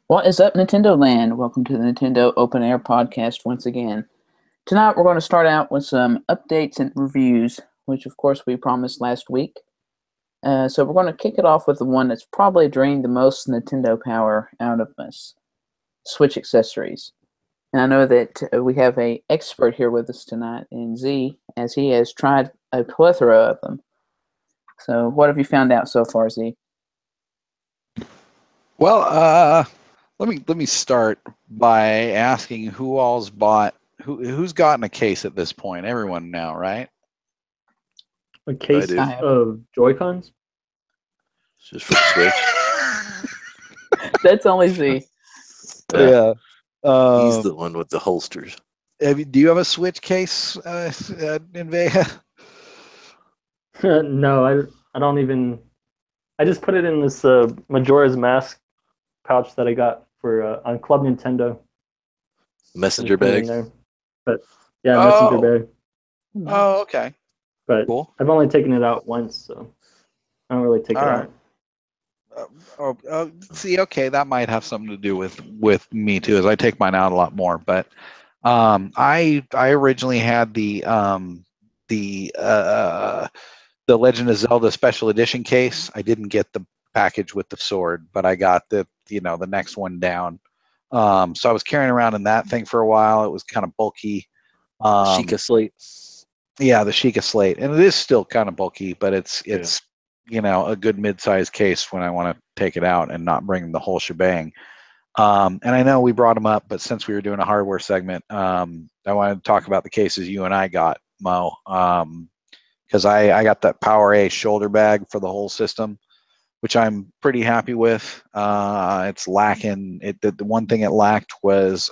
What is up, Nintendo Land? Welcome to the Nintendo Open Air Podcast once again. Tonight we're going to start out with some updates and reviews, which of course we promised last week. So we're going to kick it off with the one that's probably drained the most Nintendo power out of us, Switch accessories. And I know that we have an expert here with us tonight in Z, as he has tried a plethora of them. So what have you found out so far, Z? Well, let me start by asking who's gotten a case at this point. Everyone now, right? A case I have. of Joy-Cons? Just for the Switch. That's only Z. Yeah. He's the one with the holsters. Do you have a Switch case in Vega? No, I don't even. I just put it in this Majora's Mask pouch that I got for on Club Nintendo. Messenger bag. But yeah, messenger bag. Oh, okay. But Cool. I've only taken it out once, so I don't really take it out. See, okay, that might have something to do with me too, as I take mine out a lot more. But I originally had the Legend of Zelda Special Edition case. I didn't get the package with the sword, but I got the next one down. So I was carrying around in that thing for a while. It was kind of bulky. Sheikah slate. Yeah, the Sheikah slate, and it is still kind of bulky, but it's a good mid-sized case when I want to take it out and not bring the whole shebang. And I know we brought them up, but since we were doing a hardware segment, I wanted to talk about the cases you and I got, Mo, because I got that Power A shoulder bag for the whole system, which I'm pretty happy with. It's lacking. The one thing it lacked was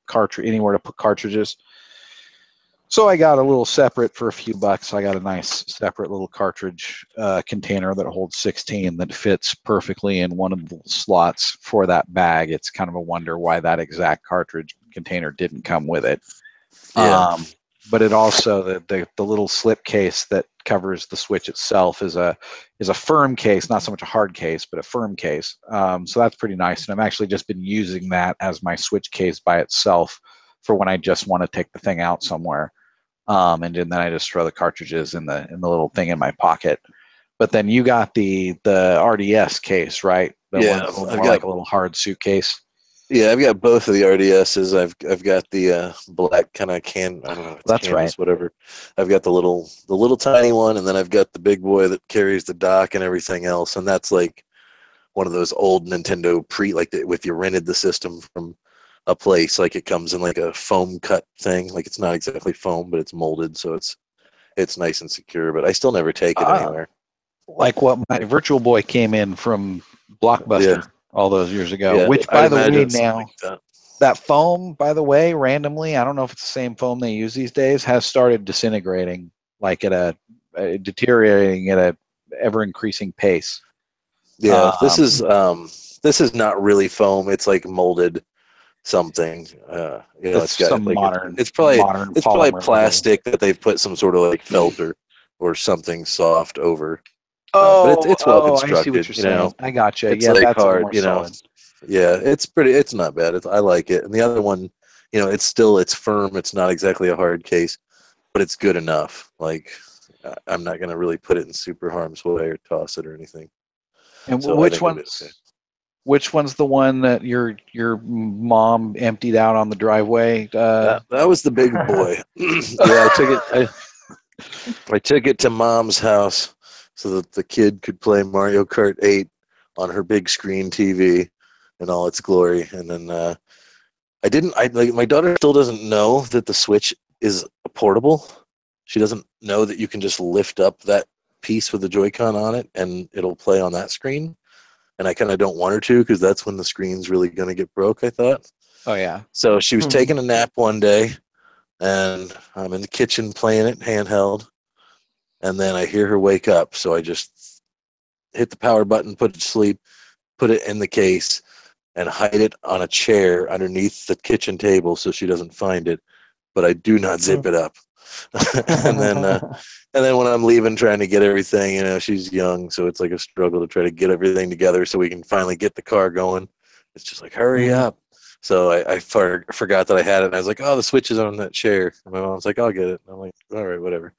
cartridge, anywhere to put cartridges. So I got a little separate for a few bucks. I got a nice separate little cartridge container that holds 16 that fits perfectly in one of the slots for that bag. It's kind of a wonder why that exact cartridge container didn't come with it. Yeah. But it also the little slip case that covers the Switch itself is a firm case, not so much a hard case, but a firm case. So that's pretty nice. And I've actually just been using that as my Switch case by itself for when I just want to take the thing out somewhere. And then I just throw the cartridges in the little thing in my pocket. But then you got the RDS case, right? Yeah, More like a little hard suitcase. Yeah, I've got both of the RDSs. I've got the black kind of can. I don't know. It's That's canvas, right. Whatever. I've got the little tiny one, and then I've got the big boy that carries the dock and everything else. And that's like one of those old Nintendo if you rented the system from a place, like it comes in like a foam cut thing. Like it's not exactly foam, but it's molded, so it's nice and secure. But I still never take it anywhere. Like what my Virtual Boy came in from Blockbuster all those years ago. Yeah, which, by the way, now like that foam, by the way, randomly, I don't know if it's the same foam they use these days, has started disintegrating, like deteriorating at a ever increasing pace. Yeah, this is not really foam. It's like molded something. It's got some like modern it's probably polymer plastic that they've put some sort of like felt or something soft over. But it's well constructed. I see what you're saying. I gotcha. It's Yeah, like that's hard. more solid. Yeah, it's not bad. I like it. And the other one, it's firm. It's not exactly a hard case, but it's good enough. Like I'm not gonna really put it in super harm's way or toss it or anything. And So which one's the one that your mom emptied out on the driveway? That was the big boy. Yeah, I took it to Mom's house so that the kid could play Mario Kart 8 on her big screen TV in all its glory. And then my daughter still doesn't know that the Switch is portable. She doesn't know that you can just lift up that piece with the Joy-Con on it and it'll play on that screen. And I kind of don't want her to because that's when the screen's really going to get broke, I thought. Oh, yeah. So she was taking a nap one day, and I'm in the kitchen playing it handheld, and then I hear her wake up. So I just hit the power button, put it to sleep, put it in the case, and hide it on a chair underneath the kitchen table so she doesn't find it. But I do not zip it up. and then when I'm leaving, trying to get everything, she's young, so it's like a struggle to try to get everything together so we can finally get the car going. It's just like, hurry up. So I forgot that I had it, and I was like, oh, the Switch is on that chair. And my mom's like, I'll get it. And I'm like, all right, whatever.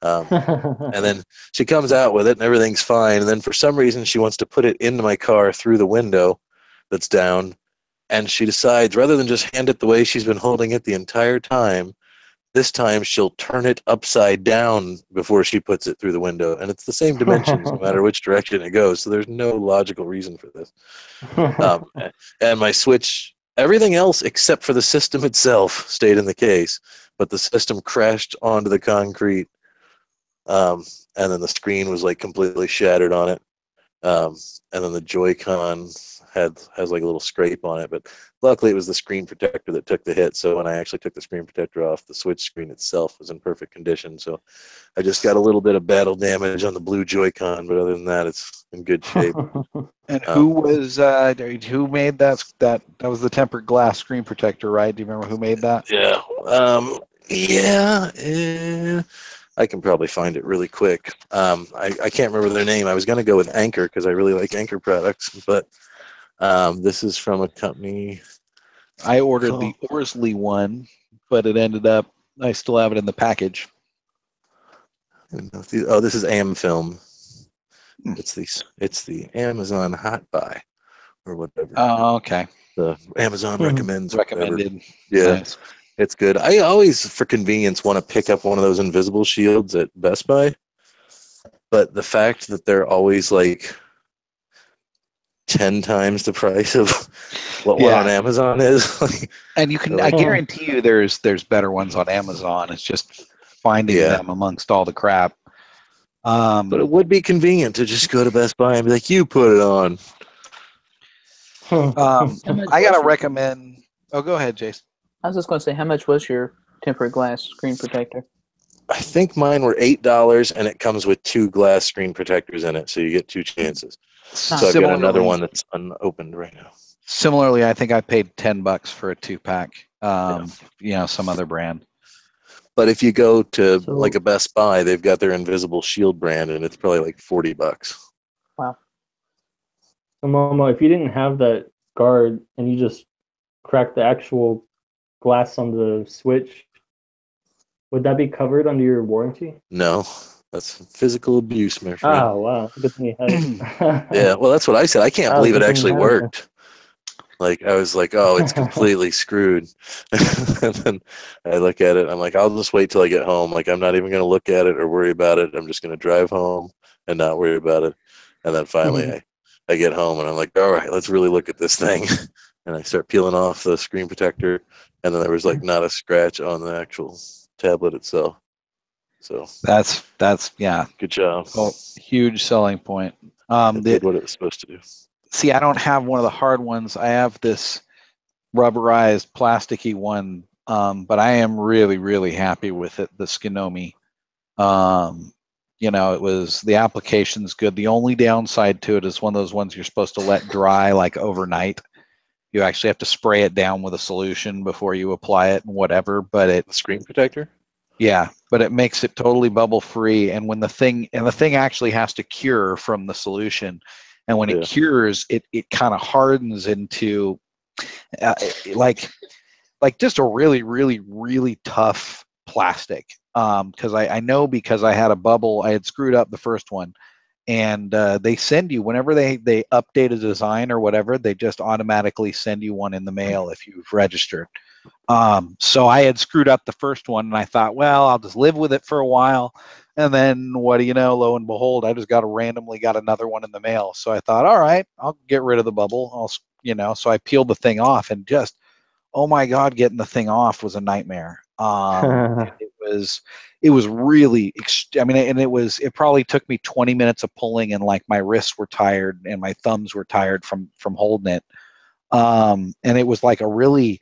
And then she comes out with it, and everything's fine. And then for some reason, she wants to put it into my car through the window that's down. And she decides, rather than just hand it the way she's been holding it the entire time, this time she'll turn it upside down before she puts it through the window. And it's the same dimensions no matter which direction it goes. So there's no logical reason for this. And my Switch, everything else except for the system itself stayed in the case. But the system crashed onto the concrete. And then the screen was like completely shattered on it. And then the Joy-Con has like a little scrape on it, but luckily it was the screen protector that took the hit. So when I actually took the screen protector off, the Switch screen itself was in perfect condition. So I just got a little bit of battle damage on the blue Joy-Con, but other than that, it's in good shape. And who made that? That was the tempered glass screen protector, right? Do you remember who made that? Yeah. I can probably find it really quick. I can't remember their name. I was going to go with Anchor because I really like Anchor products, but this is from a company. I ordered the Orsley one, but it ended up, I still have it in the package. This is Amfilm. It's the Amazon Hot Buy or whatever. Oh, okay. The Amazon recommended. Yeah. Nice. It's good. I always, for convenience, want to pick up one of those invisible shields at Best Buy. But the fact that they're always like 10 times the price of what one on Amazon is. And you can, I guarantee you there's better ones on Amazon. It's just finding them amongst all the crap. But it would be convenient to just go to Best Buy and be like, you put it on. I got to recommend. Oh, go ahead, Jason. I was just going to say, how much was your tempered glass screen protector? I think mine were $8, and it comes with 2 glass screen protectors in it, so you get 2 chances. So I've got another one that's unopened right now. Similarly, I think I paid $10 for a 2-pack. Some other brand. But if you go to like a Best Buy, they've got their Invisible Shield brand, and it's probably like $40. Wow. So, Momo, if you didn't have that guard and you just cracked the actual glass on the Switch, would that be covered under your warranty? No, that's physical abuse, my friend. Oh, wow. Good thing you had it. Yeah, well, that's what I said. I can't believe it actually worked. Like, I was like, oh, it's completely screwed. And then I look at it, I'm like, I'll just wait till I get home. Like, I'm not even going to look at it or worry about it. I'm just going to drive home and not worry about it. And then finally I get home and I'm like, all right, let's really look at this thing. And I start peeling off the screen protector, and then there was like not a scratch on the actual tablet itself. So that's good job. Oh, huge selling point. It did what it was supposed to do. See, I don't have one of the hard ones. I have this rubberized, plasticky one, but I am really, really happy with it. The Skinomi. It was, the application's good. The only downside to it is one of those ones you're supposed to let dry like overnight. You actually have to spray it down with a solution before you apply it and whatever. But the screen protector? Yeah, but it makes it totally bubble free. And when the thing actually has to cure from the solution, and when it cures, it kind of hardens into like just a really, really, really tough plastic. Because I know, because I had a bubble, I had screwed up the first one. And they send you, whenever they update a design or whatever, they just automatically send you one in the mail if you've registered. So I had screwed up the first one, and I thought, well, I'll just live with it for a while. And then what do you know, lo and behold, I just randomly got another one in the mail. So I thought, all right, I'll get rid of the bubble. So I peeled the thing off, and just, oh my God, getting the thing off was a nightmare. It was really, it probably took me 20 minutes of pulling, and like my wrists were tired and my thumbs were tired from holding it. And it was like a really,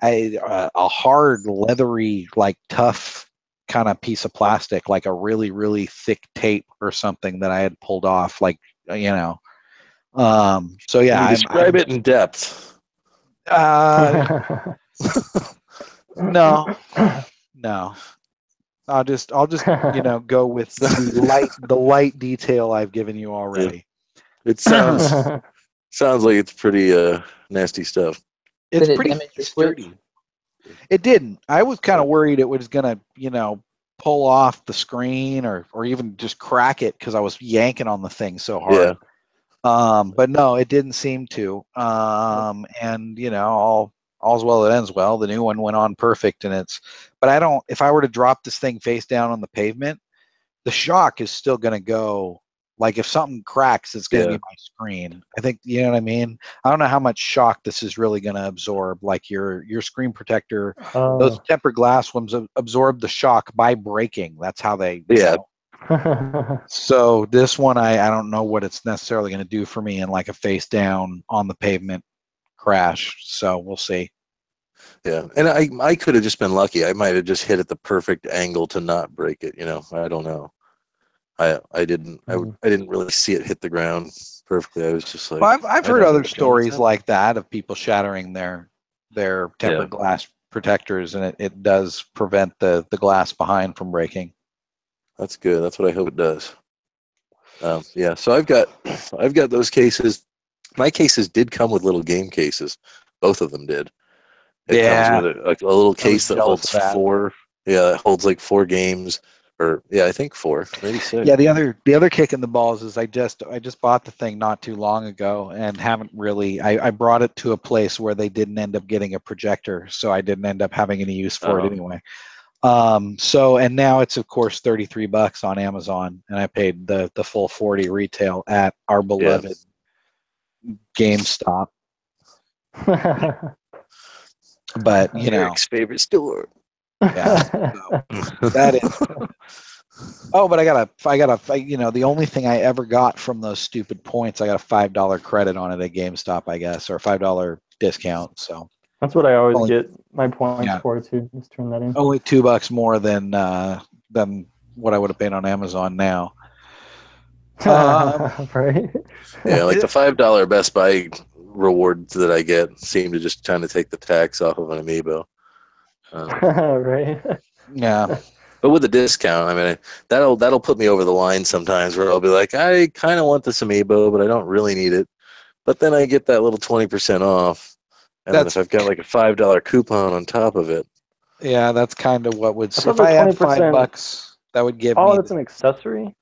a hard, leathery, like tough kind of piece of plastic, like a really, really thick tape or something that I had pulled off, So yeah. Describe it in depth. No. I'll just go with the light detail I've given you already. It sounds Sounds like it's pretty nasty stuff. It's Did it pretty damage your Switch? sturdy. It didn't. I was kind of worried it was gonna, pull off the screen or even just crack it because I was yanking on the thing so hard. But no, it didn't seem to. And all's well that ends well. The new one went on perfect, but I don't. If I were to drop this thing face down on the pavement, the shock is still going to go. Like if something cracks, it's going to be my screen. I think you know what I mean. I don't know how much shock this is really going to absorb. Like your screen protector, those tempered glass ones absorb the shock by breaking. That's how they. Yeah. So this one, I don't know what it's necessarily going to do for me in like a face down on the pavement crash. So we'll see. Yeah, and I could have just been lucky. I might have just hit at the perfect angle to not break it. I don't know. I didn't really see it hit the ground perfectly. I was just like, well, I've heard other stories like that of people shattering their tempered glass protectors, and it does prevent the glass behind from breaking. That's good. That's what I hope it does. So I've got those cases. My cases did come with little game cases. Both of them did. It comes with a little case that holds 4. Yeah, it holds like 4 games. Or I think 4, maybe 6. Yeah, the other kick in the balls is I just bought the thing not too long ago and haven't really. I brought it to a place where they didn't end up getting a projector, so I didn't end up having any use for it anyway. And now it's of course $33 on Amazon, and I paid the full $40 retail at our beloved GameStop. But Eric's favorite store. Yeah, so that is. Oh, but I got the only thing I ever got from those stupid points, I got a $5 credit on it at GameStop, I guess, or a $5 discount. So that's what I always get my points for too. Just turn that in. Only $2 more than what I would have paid on Amazon now. Right? Yeah, like the $5 Best Buy rewards that I get seem to just kind of take the tax off of an amiibo. Right. Yeah. But with a discount, I mean, that'll put me over the line sometimes where I'll be like, I kind of want this amiibo, but I don't really need it. But then I get that little 20% off, and then if I've got like a $5 coupon on top of it. Yeah, that's kind of what would. If I had $5, that would give me. Oh, it's an accessory.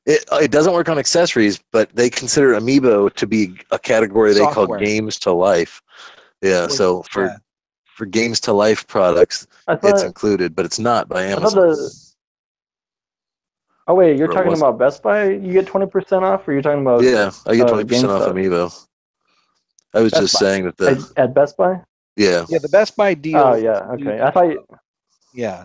It doesn't work on accessories, but they consider amiibo to be a category they call games to life. Yeah, so for games to life products, it's included, but it's not by Amazon. Oh wait, you're talking about Best Buy? You get 20% off, or you're talking about? Yeah, I get 20% off Amiibo. I was just saying that at Best Buy. Yeah. Yeah, the Best Buy deal. Oh yeah, okay. I thought. Yeah.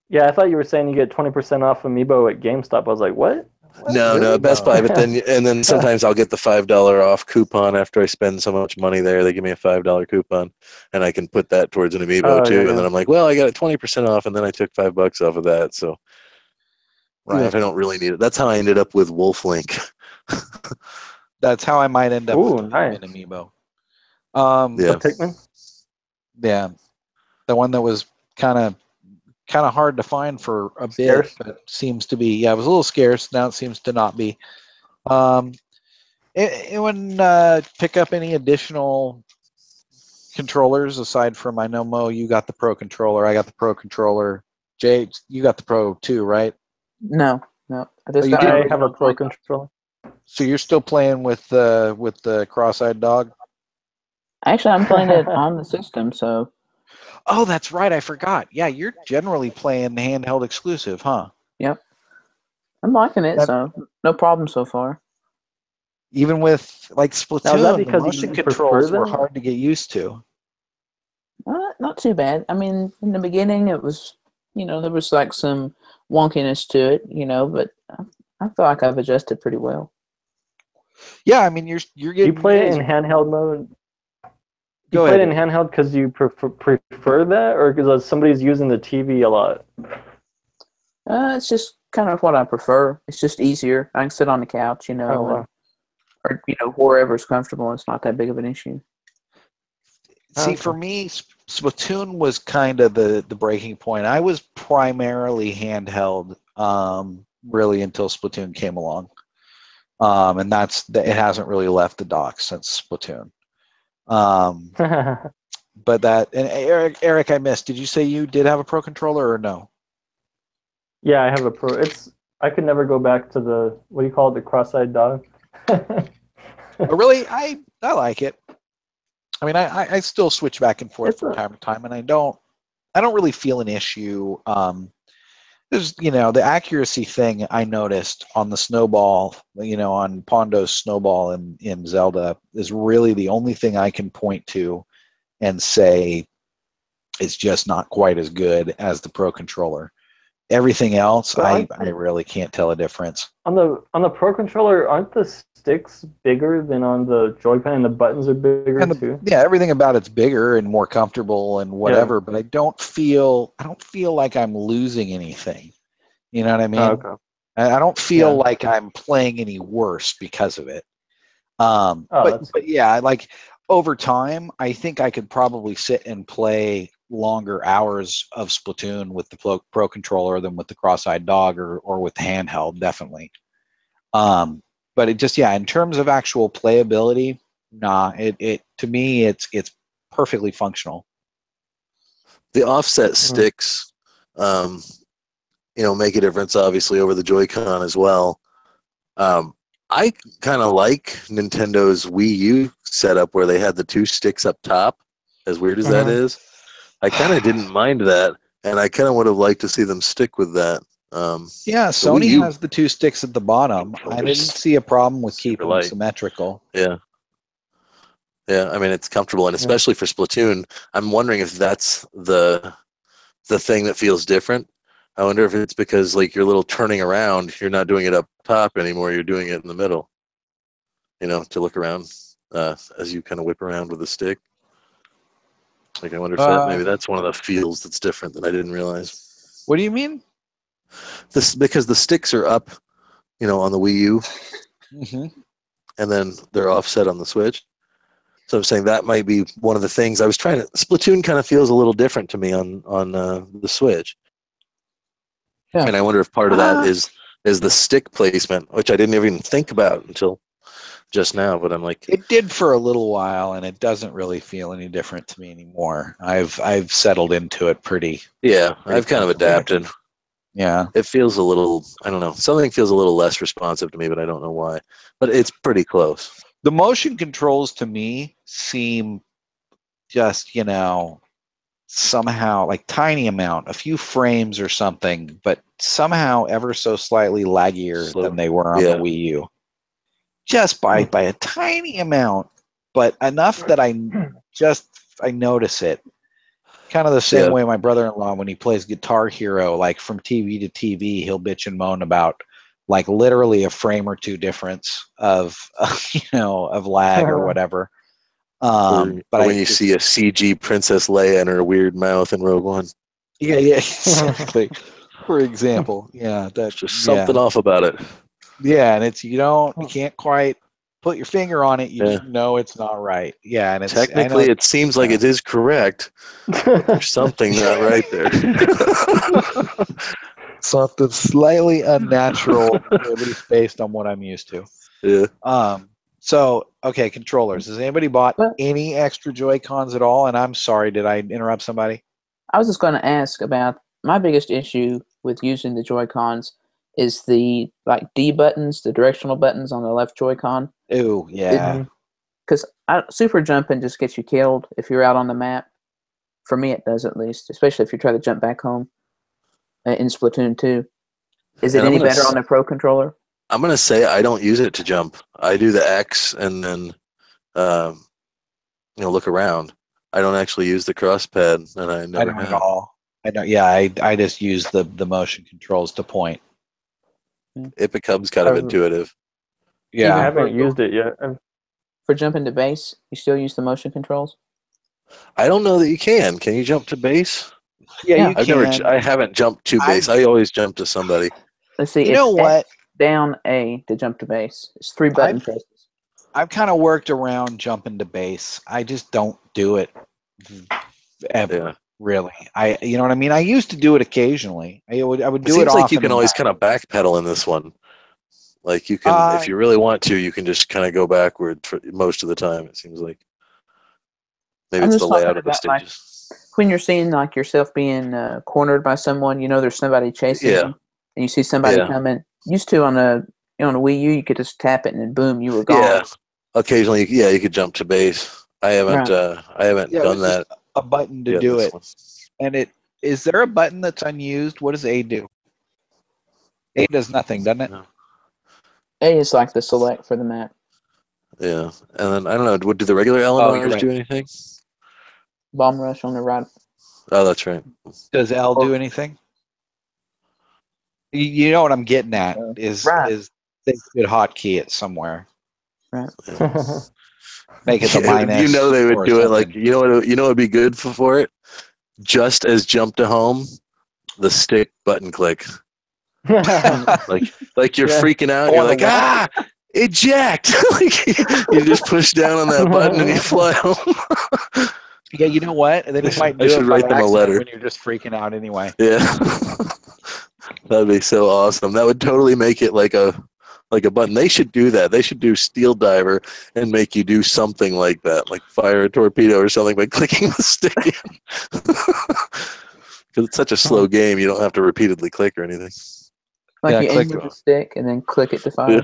Yeah, I thought you were saying you get 20% off Amiibo at GameStop. I was like, what? No, Best Buy. But then sometimes I'll get the $5 off coupon after I spend so much money there. They give me a $5 coupon, and I can put that towards an Amiibo too. Yeah. And then I'm like, well, I got it 20% off, and then I took $5 off of that. So, even if I don't really need it, that's how I ended up with Wolf Link. That's how I might end up with the Pikmin Amiibo. Yeah, Pikmin. Yeah, the one that was kind of hard to find for a bit, but seems to be. Yeah, it was a little scarce. Now it seems to not be. Anyone pick up any additional controllers aside from, I know, Mo, you got the Pro controller. I got the Pro controller. Jay, you got the Pro too, right? No. I have a Pro controller. So you're still playing with the cross-eyed dog? Actually, I'm playing it on the system, so. Oh, that's right. I forgot. Yeah, you're generally playing the handheld exclusive, huh? Yep. I'm liking it, so no problem so far. Even with like Splatoon, the motion controls were hard to get used to. Not too bad. I mean, in the beginning, it was, there was like some wonkiness to it, but I feel like I've adjusted pretty well. Yeah, I mean, you're getting. You play it in handheld mode. You play it in handheld because you prefer that, or because somebody's using the TV a lot? It's just kind of what I prefer. It's just easier. I can sit on the couch, or wherever's comfortable. It's not that big of an issue. See, for me, Splatoon was kind of the breaking point. I was primarily handheld, really, until Splatoon came along. And it hasn't really left the dock since Splatoon. But and Eric, I missed. Did you say you did have a Pro controller or no? Yeah, I have a Pro. I could never go back to the, what do you call it, the cross-eyed dog. But really, I like it. I mean, I still switch back and forth from time to time, and I don't really feel an issue. There's, the accuracy thing I noticed on the snowball, on Pondo's snowball in Zelda is really the only thing I can point to and say it's just not quite as good as the Pro controller. Everything else, I really can't tell a difference. On the Pro controller, aren't the sticks bigger than on the Joy-Con, and the buttons are bigger too? Yeah, everything about it's bigger and more comfortable and whatever. Yeah. But I don't feel like I'm losing anything. You know what I mean? Oh, okay. I don't feel like I'm playing any worse because of it. But yeah, like over time, I think I could probably sit and play longer hours of Splatoon with the Pro controller than with the cross-eyed dog or with the handheld, definitely. But it just, in terms of actual playability, it to me it's perfectly functional. The offset sticks, make a difference obviously over the Joy-Con as well. I kind of like Nintendo's Wii U setup where they had the 2 sticks up top, as weird as that is. I kind of didn't mind that, and I kind of would have liked to see them stick with that. Sony has the 2 sticks at the bottom. I didn't see a problem with keeping them symmetrical. Yeah, I mean, it's comfortable, and especially for Splatoon, I'm wondering if that's the thing that feels different. I wonder if it's because, like, you're a little turning around, you're not doing it up top anymore, you're doing it in the middle, to look around as you kind of whip around with the stick. Like, I wonder if maybe that's one of the feels that's different that I didn't realize. What do you mean? Because the sticks are up, on the Wii U, and then they're offset on the Switch. So I'm saying that might be one of the things I was trying to. Splatoon kind of feels a little different to me on the Switch. Yeah. And I wonder if part of that is the stick placement, which I didn't even think about until just now. But I'm like, it did for a little while, and it doesn't really feel any different to me anymore. I've settled into it pretty. Yeah, I've kind of adapted. Yeah, it feels a little. I don't know. Something feels a little less responsive to me, but I don't know why. But it's pretty close. The motion controls to me seem just somehow like tiny amount, a few frames or something, but somehow ever so slightly laggier than they were on the Wii U. Just by a tiny amount, but enough that I notice it. Kind of the same way my brother-in-law, when he plays Guitar Hero, like from TV to TV, he'll bitch and moan about like literally a frame or 2 difference of lag or whatever. But when you see a CG Princess Leia and her weird mouth in Rogue One. Yeah, exactly. For example, that's just something off about it. Yeah, and it's you can't quite put your finger on it. You just know it's not right. Yeah, and it's technically it seems like it is correct. But there's something not right there. Something slightly unnatural, at least based on what I'm used to. Yeah. So, okay, controllers. Has anybody bought any extra Joy-Cons at all? And I'm sorry, did I interrupt somebody? I was just going to ask about my biggest issue with using the Joy-Cons is the D buttons, the directional buttons on the left Joy-Con. Ooh, yeah. Because super jumping just gets you killed if you're out on the map. For me, it does at least, especially if you try to jump back home in Splatoon 2. Is it any better on the Pro controller? I'm going to say I don't use it to jump. I do the X and then, look around. I don't actually use the cross pad, and I never have. At all. I don't. Yeah, I just use the motion controls to point. It becomes kind of intuitive. Yeah, I haven't used it yet. For jumping to base, you still use the motion controls? I don't know that you can. Can you jump to base? Yeah, you can. I haven't jumped to base. I always jump to somebody. Let's see. You know what? Down A to jump to base. It's 3 button presses. I've kind of worked around jumping to base. I just don't do it ever, really. You know what I mean? I used to do it occasionally. I would do it. Seems like you can always kind of backpedal in this one. Like you can, if you really want to, you can just kind of go backward for most of the time. It seems like maybe I'm it's just the talking layout of the about like stages. when you're seeing like yourself being cornered by someone. There's somebody chasing Yeah. you, and you see somebody Yeah. coming. Used to on a on a Wii U, you could just tap it and then boom, you were gone. Yeah. Occasionally, yeah, you could jump to base. I haven't Yeah, it done was just that a button to yet. do This it. one. And is there a button that's unused? What does A do? A does nothing, doesn't it? No. A is like the select for the map. Yeah, and then I don't know. What do the regular you're LMRs right. do anything? Bomb rush on the right. Oh, that's right. Does L do anything? You know what I'm getting at is Right. is they should hotkey it somewhere. Right. Yeah. Make it the Yeah, minus. you know they would or do it like something. you know what would be good for it. Just as jump to home, the stick button click. Like you're Yeah. freaking out. Oh, You're on the like eject. Like you just push down on that button and you fly home. Yeah, you know what? Then you might I do should it by write them a accident letter. when you're just freaking out anyway. Yeah, that'd be so awesome. That would totally make it like a button. They should do that. They should do Steel Diver and make you do something like that, like fire a torpedo or something by clicking the stick in. Because it's such a slow game, you don't have to repeatedly click or anything. Like Yeah, you click aim with the stick and then click it to fire.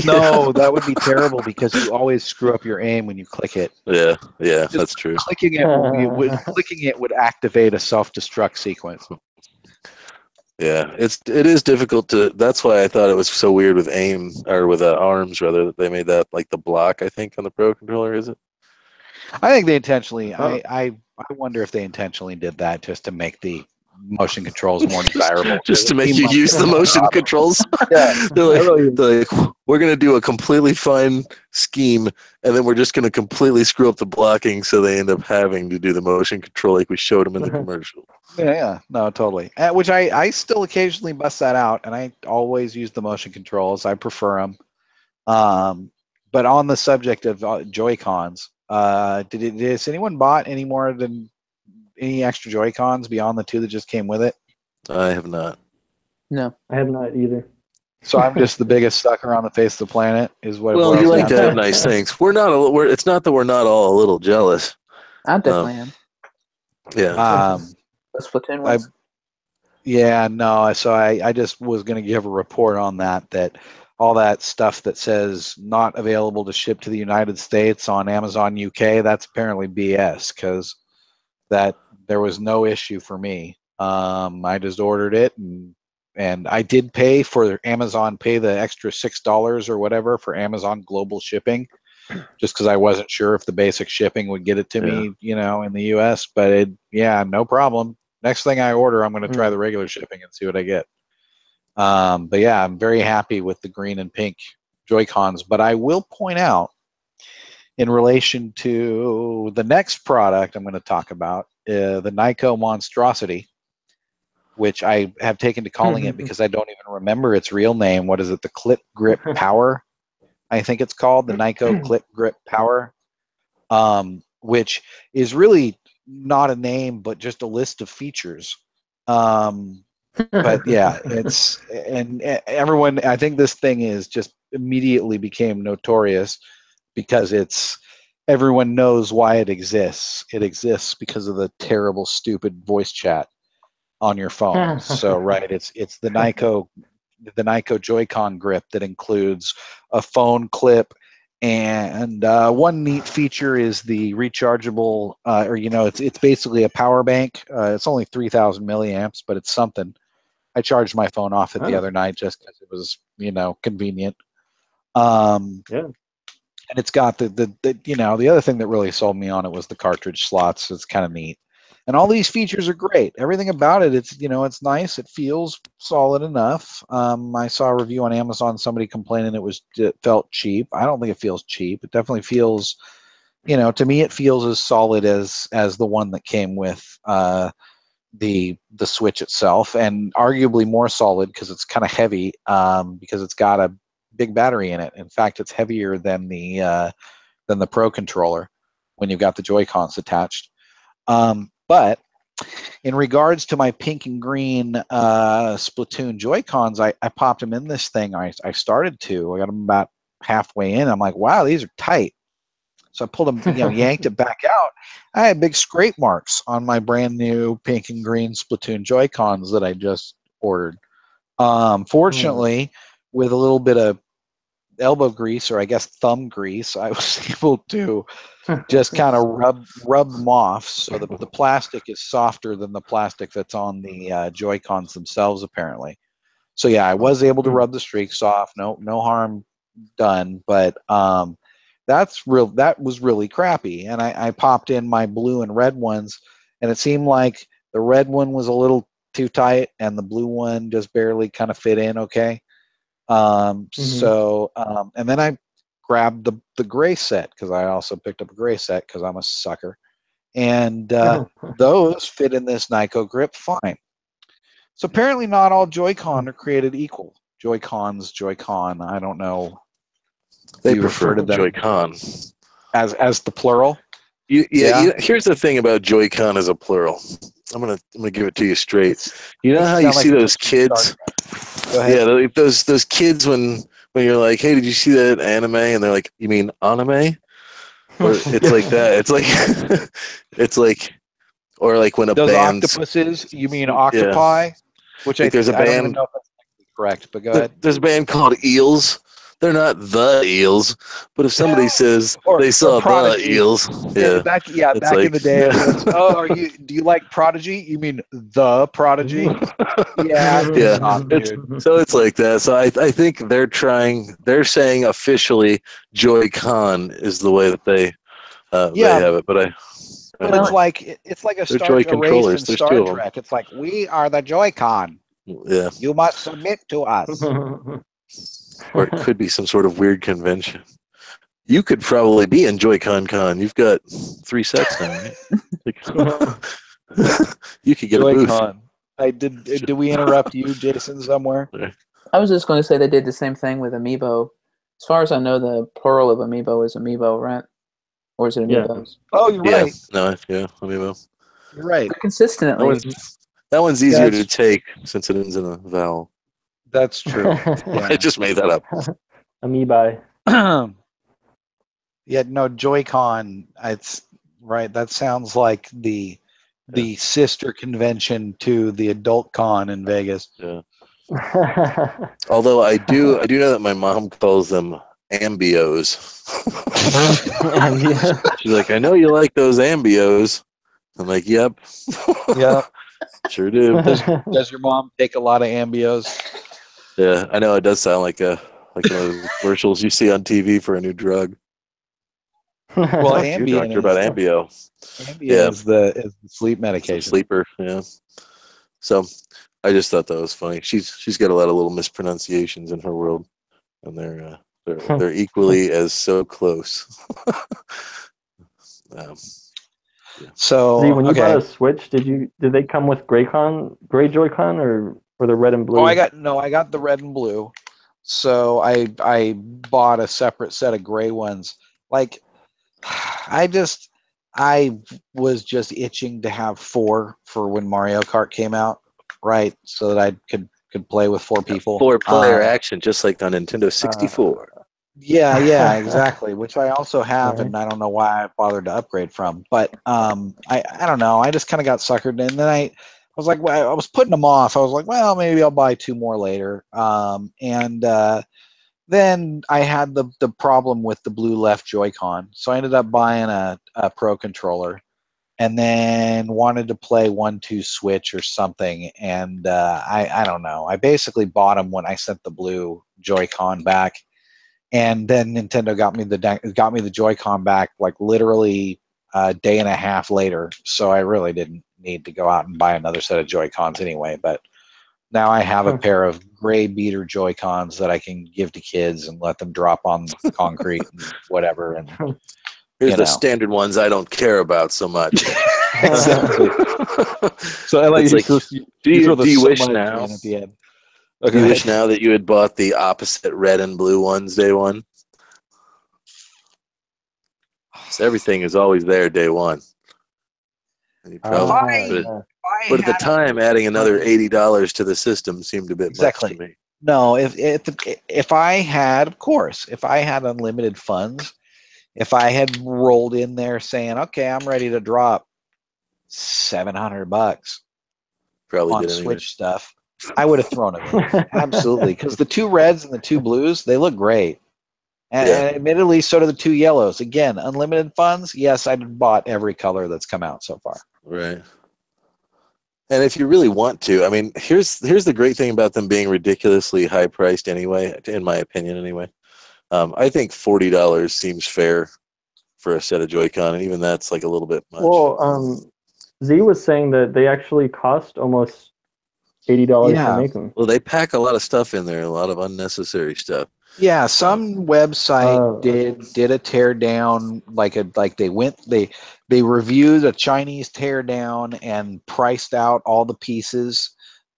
No, that would be terrible because you always screw up your aim when you click it. Yeah, Just that's true. Clicking it would activate a self-destruct sequence. Yeah, it is difficult to. That's why I thought it was so weird with aim or with arms rather that they made that like the block. I think on the Pro controller, is it? I think they intentionally. Oh. I wonder if they intentionally did that just to make the motion controls more desirable. Just to make Seem you like use the motion controls. Yeah. They're like, we're gonna do a completely fine scheme, and then we're just gonna completely screw up the blocking, so they end up having to do the motion control like we showed them in the commercial. Yeah, no, totally. Which I still occasionally bust that out, and I always use the motion controls. I prefer them. But on the subject of Joy-Cons, has anyone bought any more than any extra Joy-Cons beyond the two that just came with it? I have not. No. I have not either. So I'm just the biggest sucker on the face of the planet, is what it Well, boils you like down to have nice things. It's not that we're not all a little jealous. I definitely am. Yeah. The Splatoon ones. Yeah, no. So I just was going to give a report on that all that stuff that says not available to ship to the United States on Amazon UK, that's apparently BS because that there was no issue for me. I just ordered it and I did pay for Amazon, pay the extra $6 or whatever for Amazon global shipping, just because I wasn't sure if the basic shipping would get it to me, in the US. But no problem. Next thing I order, I'm going to try the regular shipping and see what I get. But yeah, I'm very happy with the green and pink Joy-Cons. But I will point out, in relation to the next product I'm going to talk about, the Nyko Monstrosity, which I have taken to calling it because I don't even remember its real name. What is it? The Clip Grip Power, I think it's called, the Nyko Clip Grip Power, which is really not a name, but just a list of features. But yeah, and everyone, I think this thing is just immediately became notorious because everyone knows why it exists. It exists because of the terrible, stupid voice chat on your phone. So right, it's the Nyko Joy-Con grip that includes a phone clip, and one neat feature is the rechargeable, it's basically a power bank. It's only 3,000 milliamps, but it's something. I charged my phone off it the other night just because it was, convenient. Yeah. And it's got the other thing that really sold me on it was the cartridge slots. It's kind of neat. And all these features are great. Everything about it, it's nice. It feels solid enough. I saw a review on Amazon, somebody complaining it felt cheap. I don't think it feels cheap. It definitely feels, to me, it feels as solid as the one that came with the Switch itself, and arguably more solid because it's kind of heavy, because it's got a big battery in it. In fact, it's heavier than the Pro controller when you've got the Joy-Cons attached. But in regards to my pink and green Splatoon Joy-Cons, I popped them in this thing. I started to. I got them about halfway in. I'm like, wow, these are tight. So I pulled them, yanked it back out. I had big scrape marks on my brand new pink and green Splatoon Joy-Cons that I just ordered. Fortunately, with a little bit of elbow grease, or I guess thumb grease, I was able to just kind of rub them off. So the plastic is softer than the plastic that's on the Joy-Cons themselves, apparently. So yeah, I was able to rub the streaks off. No harm done, but that was really crappy. And I popped in my blue and red ones, and it seemed like the red one was a little too tight, and the blue one just barely kind of fit in okay. So and then I grabbed the gray set, because I also picked up a gray set because I'm a sucker, and those fit in this Nyko grip fine. So apparently not all Joy-Con are created equal. Joy-Con, I don't know. They You prefer refer to them Joy-Con as the plural. Here's the thing about Joy-Con as a plural. I'm gonna give it to you straight. You know how you see those kids? Go ahead. Yeah, those kids when you're like, hey, did you see that anime? And they're like, you mean anime? Or it's like that. It's like it's like, or like when a Those band octopuses, you mean octopi? Which like there's a I don't band. even know if that's correct, but go ahead. There's a band called Eels. They're not the Eels, but if somebody says they saw the Eels, back like, in the day, it was, oh, do you like Prodigy? You mean the Prodigy? Yeah. So it's like that. So I think they're saying officially Joy-Con is the way that they have it, but it's like a Joy race controllers. in There's Star two of them. Trek. It's like, we are the Joy-Con. Yeah. You must submit to us. Or it could be some sort of weird convention. You could probably be in Joy-Con Con. You've got 3 sets now, right? You could get Joy-Con. Did we interrupt you, Jason, somewhere? I was just going to say they did the same thing with Amiibo. As far as I know, the plural of Amiibo is Amiibo, right? Or is it Amiibos? Oh, you're right. Amiibo. You're right. Consistently. That one's easier to take since it ends in a vowel. That's true. I just made that up. Amoebi. Joy-Con. It's right. That sounds like the sister convention to the Adult Con in Vegas. Yeah. Although I do know that my mom calls them ambios. She's like, I know you like those ambios. I'm like, yep. Yeah. Sure do. Does your mom take a lot of ambios? Yeah, I know it does sound like one of those commercials you see on TV for a new drug. Well, Ambien. Doctor about Ambio. Ambien is the sleep medication. Sleeper, yeah. So I just thought that was funny. She's got a lot of little mispronunciations in her world, and they're equally as so close. So See, when you bought a Switch, did they come with gray Joy-Con or the red and blue? Oh, I got the red and blue. So I bought a separate set of gray ones. Like, I was just itching to have 4 for when Mario Kart came out, right? So that I could play with 4 people. 4-player action, just like on Nintendo 64. Yeah, exactly. Which I also have, and I don't know why I bothered to upgrade from. But I don't know. I just kind of got suckered, and then I was like, well, I was putting them off. I was like, well, maybe I'll buy 2 more later. Then I had the problem with the blue left Joy-Con, so I ended up buying a Pro controller, and then wanted to play 1-2 Switch or something. And I don't know. I basically bought them when I sent the blue Joy-Con back. And then Nintendo got me the Joy-Con back like literally a day and a half later. So I really didn't need to go out and buy another set of Joy-Cons anyway. But now I have a pair of gray beater Joy-Cons that I can give to kids and let them drop on concrete and whatever. And here's the standard ones I don't care about so much. Exactly. So I like, do you wish now? At the end. Okay. Do you wish now that you had bought the opposite red and blue ones day one? So everything is always there day one. And If But at the time, adding another $80 to the system seemed a bit Exactly. much to me. No, if I had, of course, if I had unlimited funds, if I had rolled in there saying, okay, I'm ready to drop $700 Probably on did anyway. Switch stuff, I would have thrown it in. Absolutely. Because the 2 reds and the 2 blues, they look great. And admittedly, so do the 2 yellows. Again, unlimited funds. Yes, I'd bought every color that's come out so far. Right. And if you really want to, I mean, here's the great thing about them being ridiculously high priced anyway, in my opinion anyway. I think $40 seems fair for a set of Joy-Con, and even that's like a little bit much. Well, Z was saying that they actually cost almost $80 to make them. Well, they pack a lot of stuff in there, a lot of unnecessary stuff. Yeah, some website did a tear down, they reviewed a Chinese tear down and priced out all the pieces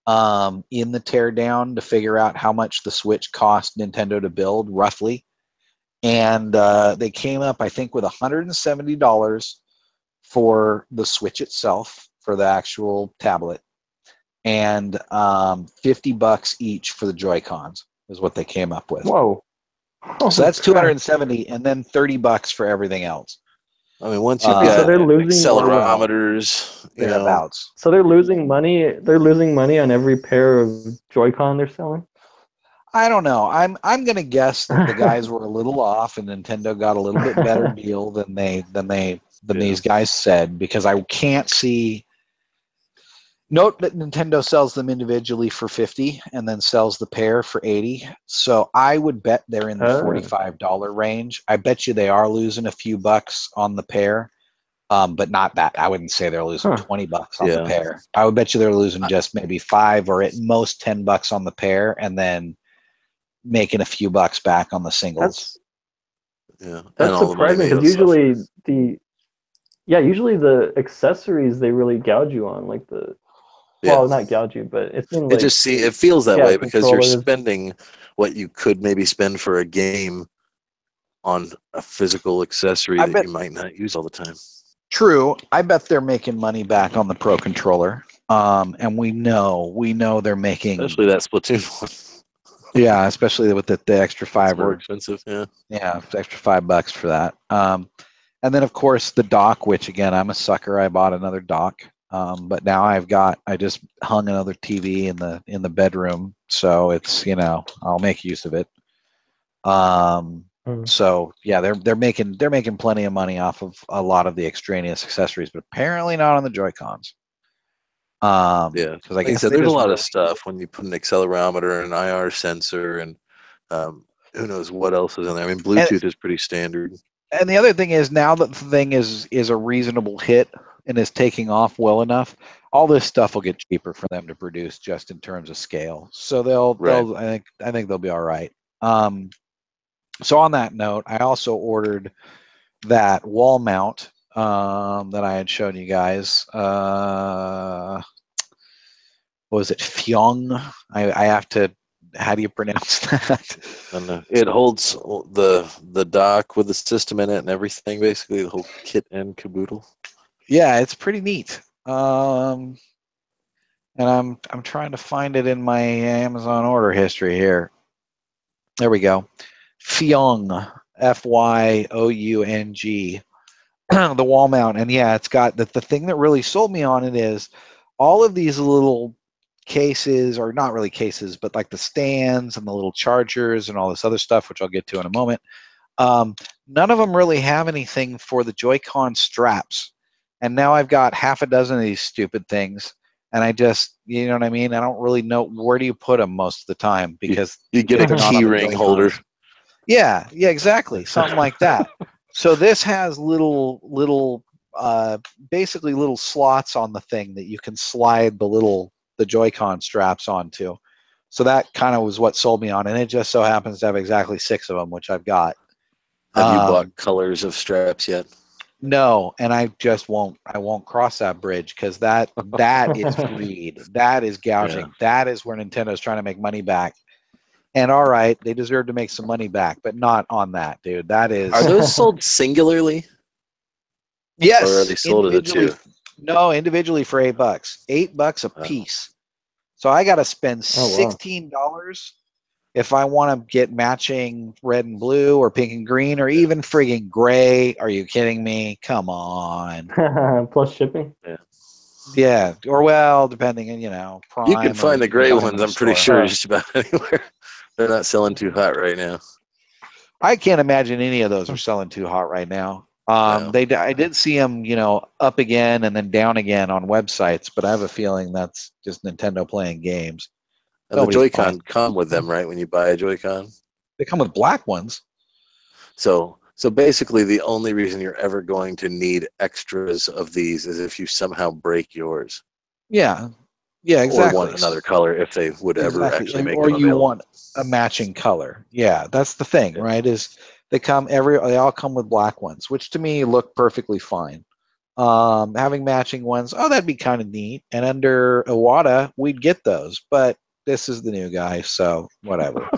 in the tear down to figure out how much the Switch cost Nintendo to build roughly, and they came up, I think, with $170 for the Switch itself, for the actual tablet, and $50 each for the Joy-Cons is what they came up with. Whoa. So that's $270, and then $30 for everything else. I mean, once you've got so they're losing accelerometers, thereabouts. So they're losing money. They're losing money on every pair of Joy-Con they're selling. I don't know. I'm gonna guess that the guys were a little off, and Nintendo got a little bit better deal than these guys said, because I can't see. Note that Nintendo sells them individually for $50 and then sells the pair for $80. So I would bet they're in the $45 range. I bet you they are losing a few bucks on the pair, but not that. I wouldn't say they're losing $20 on the pair. I would bet you they're losing just maybe $5 or at most $10 on the pair, and then making a few bucks back on the singles. That's surprising, because usually the accessories they really gouge you on, like the. Well, not gouge you, but it seems like it feels that way because you're controllers. spending what you could maybe spend for a game on a physical accessory that you might not use all the time. True. I bet they're making money back on the Pro Controller. And we know they're making, especially that Splatoon one. Yeah, especially with the extra $5. It's more expensive, Yeah, extra $5 for that. And then of course the dock, which again, I'm a sucker. I bought another dock. But now I just hung another TV in the bedroom, so it's, I'll make use of it. So yeah, they're making plenty of money off of a lot of the extraneous accessories, but apparently not on the Joy-Cons. Because like I said, there's a lot of stuff when you put an accelerometer and an IR sensor and who knows what else is in there. I mean, Bluetooth is pretty standard. And the other thing is, now that the thing is a reasonable hit and is taking off well enough, all this stuff will get cheaper for them to produce, just in terms of scale. So they'll I think they'll be all right. So on that note, I also ordered that wall mount that I had shown you guys. What was it? Fyong? I have to. How do you pronounce that? And it holds the dock with the system in it and everything, basically the whole kit and caboodle. Yeah, it's pretty neat. And I'm trying to find it in my Amazon order history here. There we go. Fyong, Fyoung, the wall mount. And yeah, it's got the thing that really sold me on it is all of these little cases, or not really cases, but like the stands and the little chargers and all this other stuff, which I'll get to in a moment. None of them really have anything for the Joy-Con straps. And now I've got half a dozen of these stupid things, and I just, you know what I mean? I don't really know where do you put them most of the time, because you get a key ring holder. Yeah, exactly. Something like that. So this has little basically little slots on the thing that you can slide the Joy-Con straps onto. So that kind of was what sold me on, and it just so happens to have exactly 6 of them, which I've got. Have you bought colors of straps yet? No, and I just won't. I won't cross that bridge, because that is greed. That is gouging. Yeah. That is where Nintendo's trying to make money back. And all right, they deserve to make some money back, but not on that, dude. That is. Are those sold singularly? Yes. Or are they sold as a two? No, individually for $8. $8 a piece. So I got to spend $16 if I want to get matching red and blue or pink and green or even friggin' gray. Are you kidding me? Come on. Plus shipping. Yeah, or well, depending on Prime. You can find the gray ones. I'm pretty store. sure just about anywhere. They're not selling too hot right now. I can't imagine any of those are selling too hot right now. No. I did see them, up again and then down again on websites, but I have a feeling that's just Nintendo playing games. And the Joy-Con come with them, right? When you buy a Joy-Con, they come with black ones. So basically, the only reason you're ever going to need extras of these is if you somehow break yours. Yeah, exactly. Or want another color if they would ever actually make them available. Or you want a matching color. Yeah, that's the thing, right? Is they all come with black ones, which to me look perfectly fine. Having matching ones, that'd be kind of neat. And under Iwata, we'd get those, but this is the new guy, so whatever.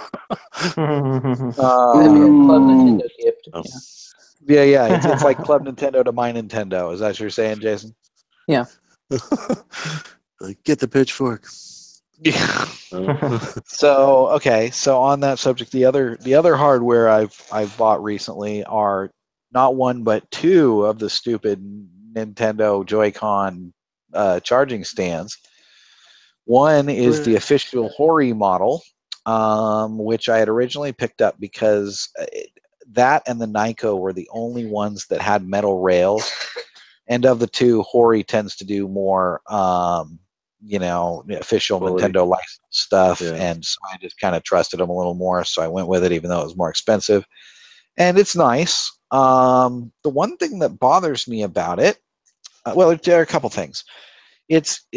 That'd be a Club Nintendo gift. Oh. Yeah. It's like Club Nintendo to My Nintendo. Is that what you're saying, Jason? Yeah. Get the pitchfork. Yeah. So on that subject, the other hardware I've bought recently are not one but two of the stupid Nintendo Joy-Con charging stands. One is the official Hori model, which I had originally picked up because that and the Nyko were the only ones that had metal rails. And of the two, Hori tends to do more official Nintendo license stuff, and so I just kind of trusted them a little more, so I went with it even though it was more expensive. And it's nice. The one thing that bothers me about it, there are a couple things. It's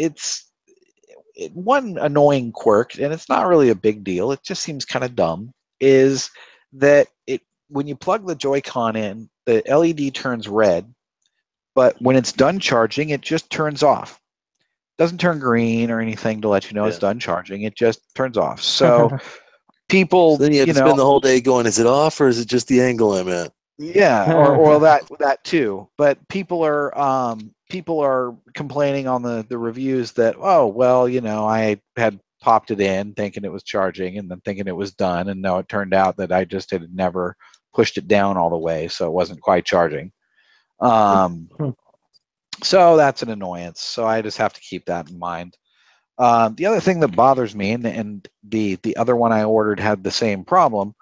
one annoying quirk, and it's not really a big deal, it just seems kind of dumb, is that when you plug the Joy-Con in, the LED turns red, but when it's done charging, it just turns off. Doesn't turn green or anything to let you know it's done charging. It just turns off. So people, then you have to spend the whole day going, is it off or is it just the angle I'm at? Yeah, or that too. But people are complaining on the reviews that, I had popped it in thinking it was charging and then thinking it was done, and no, it turned out that I just had never pushed it down all the way, so it wasn't quite charging. So that's an annoyance. So I just have to keep that in mind. The other thing that bothers me, and the other one I ordered had the same problem.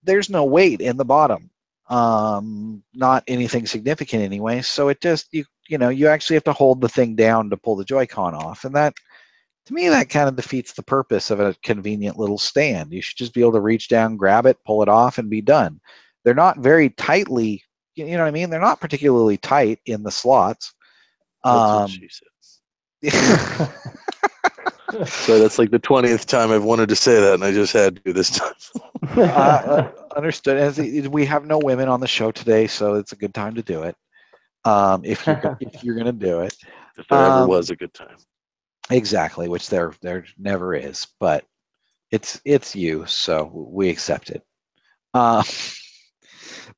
There's no weight in the bottom. Not anything significant anyway. So it just you actually have to hold the thing down to pull the Joy-Con off, and that, to me, that kind of defeats the purpose of a convenient little stand. You should just be able to reach down, grab it, pull it off, and be done. They're not very tightly. You know what I mean? They're not particularly tight in the slots. That's what she said. So that's like the 20th time I've wanted to say that, and I just had to this time. Understood. As we have no women on the show today, so it's a good time to do it. If you're going to do it, if there ever was a good time, exactly, which there never is, but it's you, so we accept it.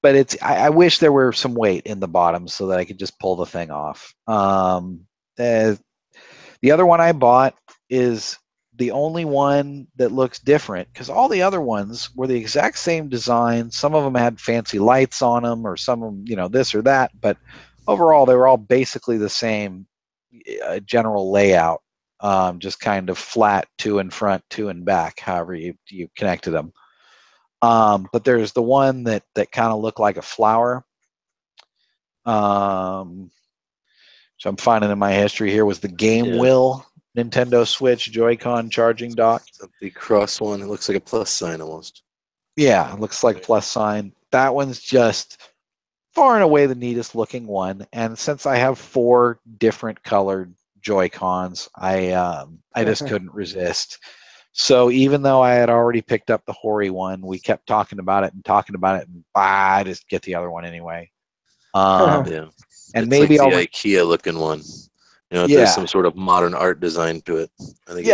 But I wish there were some weight in the bottom so that I could just pull the thing off. The other one I bought is the only one that looks different, because all the other ones were the exact same design. Some of them had fancy lights on them, or some of them, this or that. But overall, they were all basically the same general layout, just kind of flat, two in front, two in back, however you connected them. But there's the one that kind of looked like a flower. Which I'm finding in my history here was the Game Will Nintendo Switch Joy-Con charging dock. The cross one, it looks like a plus sign almost. Yeah, it looks like plus sign. That one's just far and away the neatest looking one. And since I have 4 different colored Joy-Cons, I just couldn't resist. So even though I had already picked up the Hori one, we kept talking about it, and I just get the other one anyway. And it's maybe like the IKEA looking one. There's some sort of modern art design to it. I think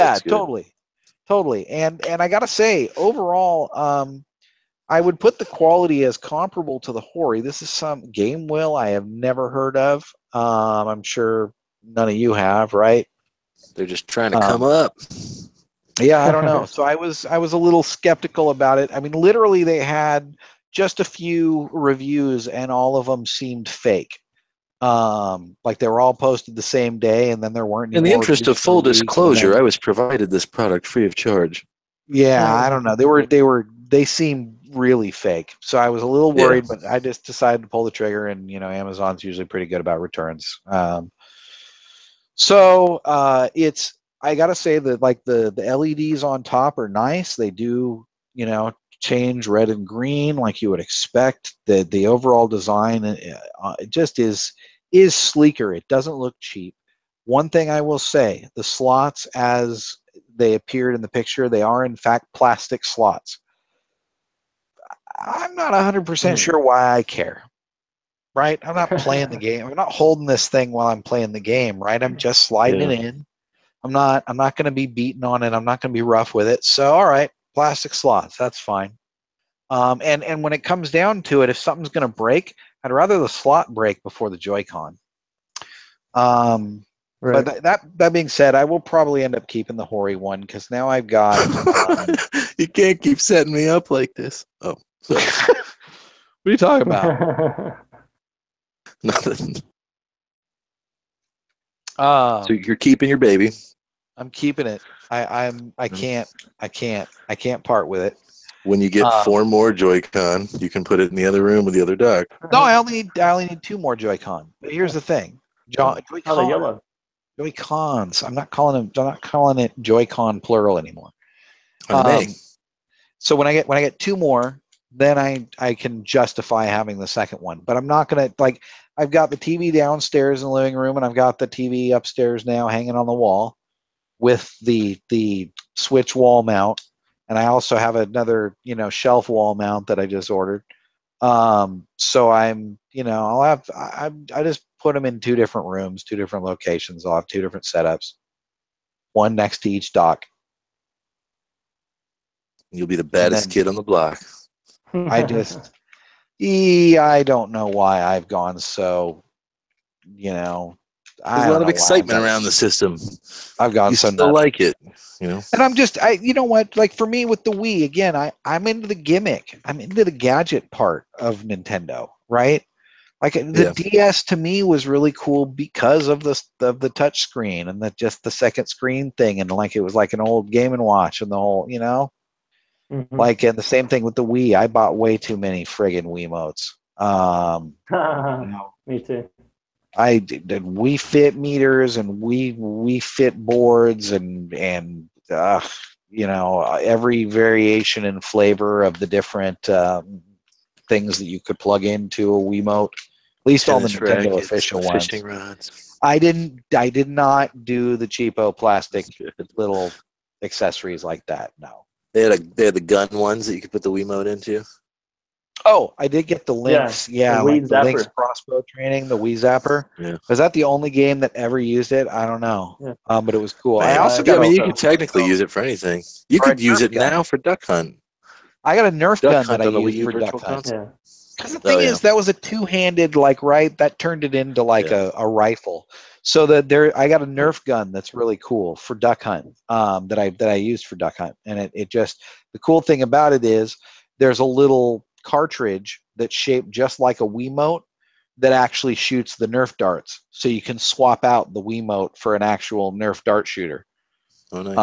totally. And I gotta say, overall, I would put the quality as comparable to the Hori. This is some game wheel I have never heard of. I'm sure none of you have, right? They're just trying to come up. Yeah, I don't know. So I was a little skeptical about it. I mean, literally, they had just a few reviews, and all of them seemed fake. Like they were all posted the same day, and then there weren't any In the more interest of reviews for a full week, and disclosure, then- I was provided this product free of charge. yeah, I don't know. They seemed really fake. So I was a little worried, but I just decided to pull the trigger. And Amazon's usually pretty good about returns. So it's I gotta say that like the LEDs on top are nice. They do change red and green like you would expect. The overall design it just is sleeker. It doesn't look cheap. One thing I will say, the slots as they appeared in the picture, they are in fact plastic slots. I'm not 100% sure why I care. Right? I'm not playing the game. I'm not holding this thing while I'm playing the game, right? I'm just sliding it in. I'm not going to be beating on it. I'm not going to be rough with it. So, all right, plastic slots, that's fine. And when it comes down to it, if something's going to break, I'd rather the slot break before the Joy-Con. Right. But that being said, I will probably end up keeping the Hori one because now I've got. You can't keep setting me up like this. Oh, sorry. What are you talking about? Nothing. So you're keeping your baby. I'm keeping it. I can't part with it. When you get 4 more Joy-Con, you can put it in the other room with the other dock. No, I only need 2 more Joy-Con. But here's the thing, Joy-Con. Oh, the yellow. Joy-Cons. I'm not calling it Joy-Con plural anymore. So when I get 2 more, then I can justify having the second one. But I'm not gonna I've got the TV downstairs in the living room, and I've got the TV upstairs now hanging on the wall with the Switch wall mount, and I also have another shelf wall mount that I just ordered. So I'm I just put them in 2 different rooms, 2 different locations. I'll have 2 different setups, one next to each dock. You'll be the baddest kid on the block. I don't know why I've gone so, There's a lot of excitement around the system. I've gone you so still nuts. like it, And you know what? Like for me with the Wii, again, I'm into the gimmick. I'm into the gadget part of Nintendo, right? Like the DS to me was really cool because of the touch screen and the second screen thing, and like it was like an old Game & Watch and the whole, Mm-hmm. Like, and the same thing with the Wii. I bought way too many friggin' Wiimotes. Me too. I did Wii Fit meters and Wii Fit boards and every variation and flavor of the different things that you could plug into a Wiimote. At least all the Nintendo official ones. Fishing rods. I did not do the cheapo plastic little accessories like that. No. They had the gun ones that you could put the Wiimote into. Oh, I did get the Lynx. Yeah, the like Wii the Lynx Zapper. crossbow training, the Wii Zapper. Yeah. Was that the only game that ever used it? I don't know. Yeah. But it was cool. Man, I also got. you could technically use it for anything. You could use it now for Duck Hunt. I got a Nerf gun that I on the used Wii U for Duck Virtual Hunt. Console. Because the thing is, that was a two-handed, that turned it into a rifle. So I got a Nerf gun that's really cool for Duck Hunt. That I used for Duck Hunt, and it just the cool thing about it is there's a little cartridge that's shaped just like a Wiimote that actually shoots the Nerf darts. So you can swap out the Wiimote for an actual Nerf dart shooter. Oh, nice.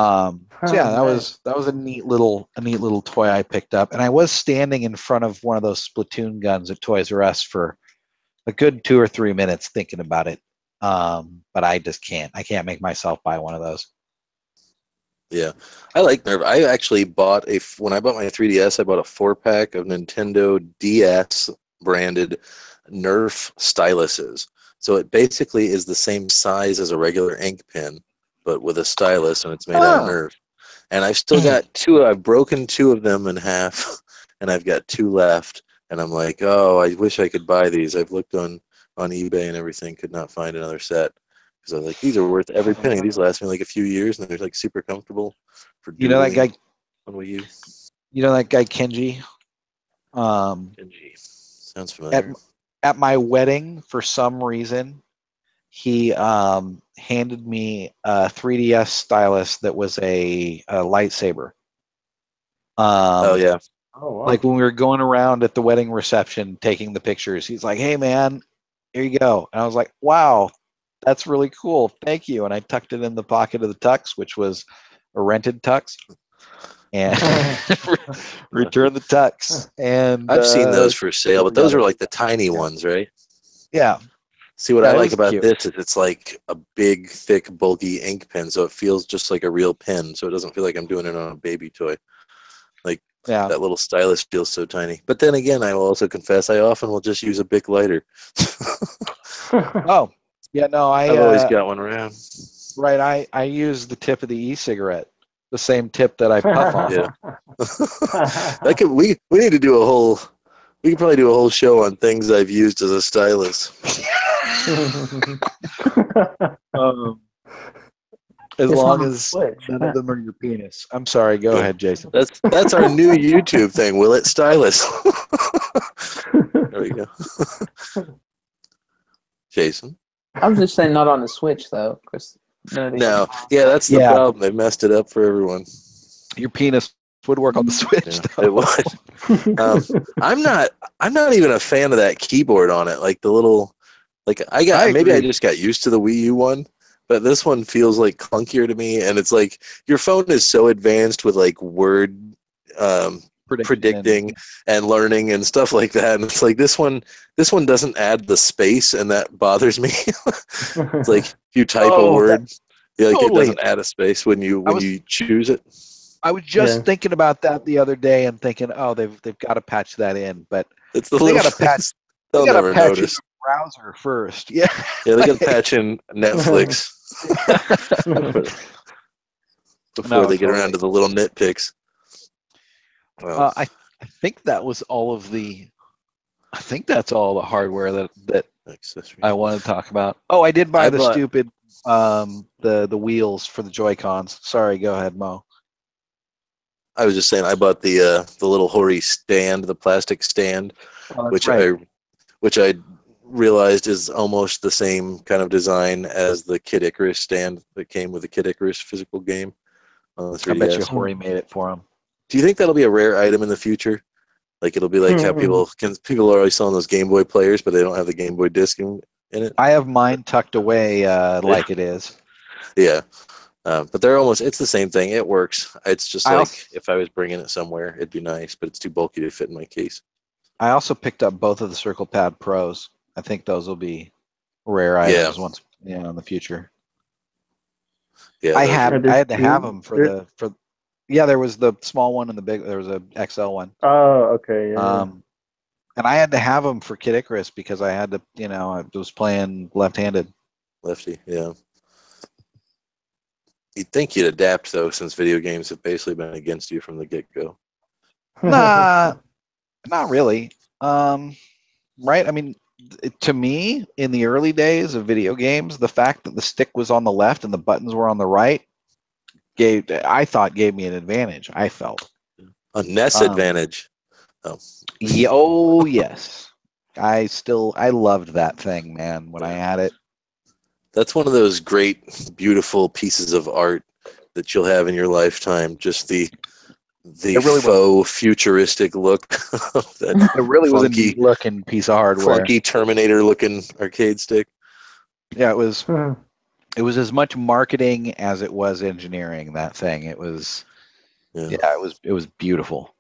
So yeah, that was a neat little toy I picked up, and I was standing in front of one of those Splatoon guns at Toys R Us for a good 2 or 3 minutes thinking about it. But I just can't. I can't make myself buy one of those. Yeah, I like Nerf. I actually bought when I bought my 3DS, I bought a 4-pack of Nintendo DS branded Nerf styluses. So it basically is the same size as a regular ink pen, but with a stylus, and it's made out of Nerf. And I've still got 2. I've broken 2 of them in half, and I've got 2 left. And I'm like, oh, I wish I could buy these. I've looked on eBay and everything, could not find another set. Because I was like, these are worth every penny. These last me like a few years, and they're like super comfortable for that guy on Wii U. You know that guy Kenji? Genji. Sounds familiar. At my wedding, for some reason, he handed me a 3DS stylus that was a lightsaber. Oh yeah. Oh wow. Like when we were going around at the wedding reception taking the pictures, he's like, "Hey man, here you go." And I was like, "Wow, that's really cool. Thank you." And I tucked it in the pocket of the tux, which was a rented tux, and returned the tux. And I've seen those for sale, but those are like the tiny ones, right? Yeah. See, what Yeah, I it like was about cute. this is it's like a big, thick, bulky ink pen, so it feels just like a real pen, so it doesn't feel like I'm doing it on a baby toy. Like Yeah. that little stylus feels so tiny. But then again, I will also confess I often will just use a Bic lighter. Oh, yeah. No, I've always got one around. right. I use the tip of the e-cigarette, the same tip that I puff on. Yeah. We need to do a whole. We could probably do a whole show on things I've used as a stylus. As It's long on as Switch. none of them are your penis. I'm sorry. Go ahead, Jason. That's our new YouTube thing. Will it stylus? There we go. Jason. I was just saying not on the Switch though, because No, yeah, that's the problem. They messed it up for everyone. Your penis would work on the Switch. Yeah, though. it would. I'm not even a fan of that keyboard on it. Like the little, like I just got used to the Wii U one, but this one feels like clunkier to me. And it's like your phone is so advanced with like word predicting and learning and stuff like that. And it's like this one doesn't add the space, and that bothers me. It's like if you type a word, like it doesn't add a space when you choose it. I was just thinking about that the other day and thinking, oh, they've got to patch that in, but it's the they got to patch. They'll never notice. The browser first, yeah. Yeah, they got to patch in Netflix before they get around to the little nitpicks. Well, I think that was all of the. I think that's all the hardware that Accessory. I want to talk about. Oh, I did buy the stupid the wheels for the Joy-Cons. Sorry, go ahead, Mo. I was just saying I bought the little Hori stand, the plastic stand, which I realized is almost the same kind of design as the Kid Icarus stand that came with the Kid Icarus physical game on the 3DS. I bet you Hori made it for him. Do you think that'll be a rare item in the future? Like it'll be like how people are always selling those Game Boy players, but they don't have the Game Boy disc in it. I have mine tucked away like it is. Yeah. But they're it's the same thing. It works. It's just if I was bringing it somewhere, it'd be nice, but it's too bulky to fit in my case. I also picked up both of the Circle Pad Pros. I think those will be rare items in the future. Yeah, I had to have them for there was the small one and the big. There was a XL one. Oh, okay. Yeah. And I had to have them for Kid Icarus because I had to, I was playing left-handed. Lefty, yeah. You'd think you'd adapt, though, since video games have basically been against you from the get-go. Nah, not really. Right? I mean, to me, in the early days of video games, the fact that the stick was on the left and the buttons were on the right gave me an advantage. I felt a NES advantage. Oh, yes. I loved that thing, man. When I had it. That's one of those great, beautiful pieces of art that you'll have in your lifetime. Just the faux futuristic look. That it really was a neat looking piece of hardware. Funky Terminator looking arcade stick. Yeah, it was. It was as much marketing as it was engineering. That thing. It was. Yeah, it was beautiful.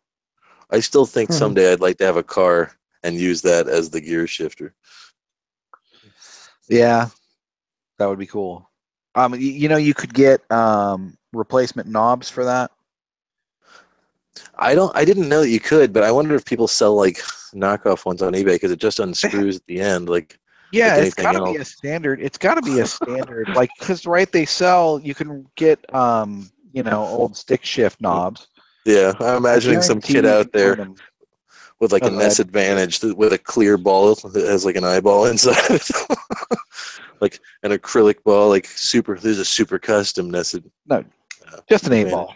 I still think someday I'd like to have a car and use that as the gear shifter. Yeah. That would be cool. You could get replacement knobs for that. I didn't know that you could, but I wonder if people sell like knockoff ones on eBay because it just unscrews at the end. It's got to be a standard. It's got to be a standard. Because they sell. You can get old stick shift knobs. Yeah, I'm imagining some kid out there with like a NES Advantage with a clear ball that has like an eyeball inside it. Like an acrylic ball, there's a super custom NES. No, just an 8-ball.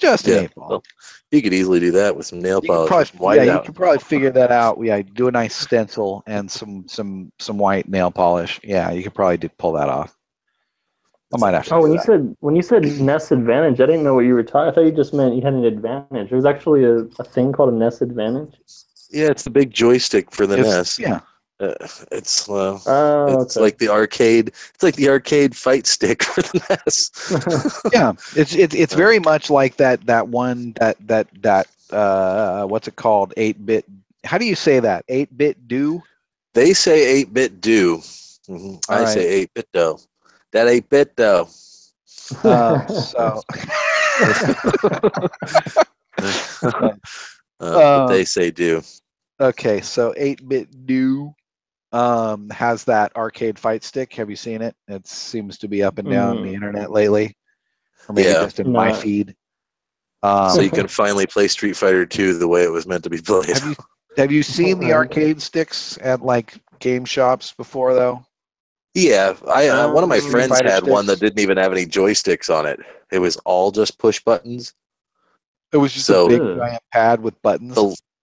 Just an Yeah. 8 ball. Well, you could easily do that with some nail You could polish probably, or some white you out. could probably figure that out. Yeah, do a nice stencil and some white nail polish. Yeah, you could probably pull that off. I might have to. Oh, do that. when you said NES Advantage, I didn't know what you were talking. I thought you just meant you had an advantage. There's actually a thing called a NES Advantage. Yeah, it's the big joystick for the NES. Yeah. It's okay. like the arcade. It's like the arcade fight stick for the NES. Yeah, it's very much like that one that what's it called? 8-bit. How do you say that? 8-bit do? They say 8-bit do. I right. say 8-bit do. That 8-bit do. So but they say do. Okay, so 8-bit do has that arcade fight stick. Have you seen it? It seems to be up and down the internet lately, or maybe just in my feed. So you can finally play Street Fighter 2 the way it was meant to be played. Have you seen the arcade sticks at like game shops before though? Yeah, one of my friends had sticks? one that didn't even have any joysticks on it. It was all just push buttons. It was just a big giant pad with buttons.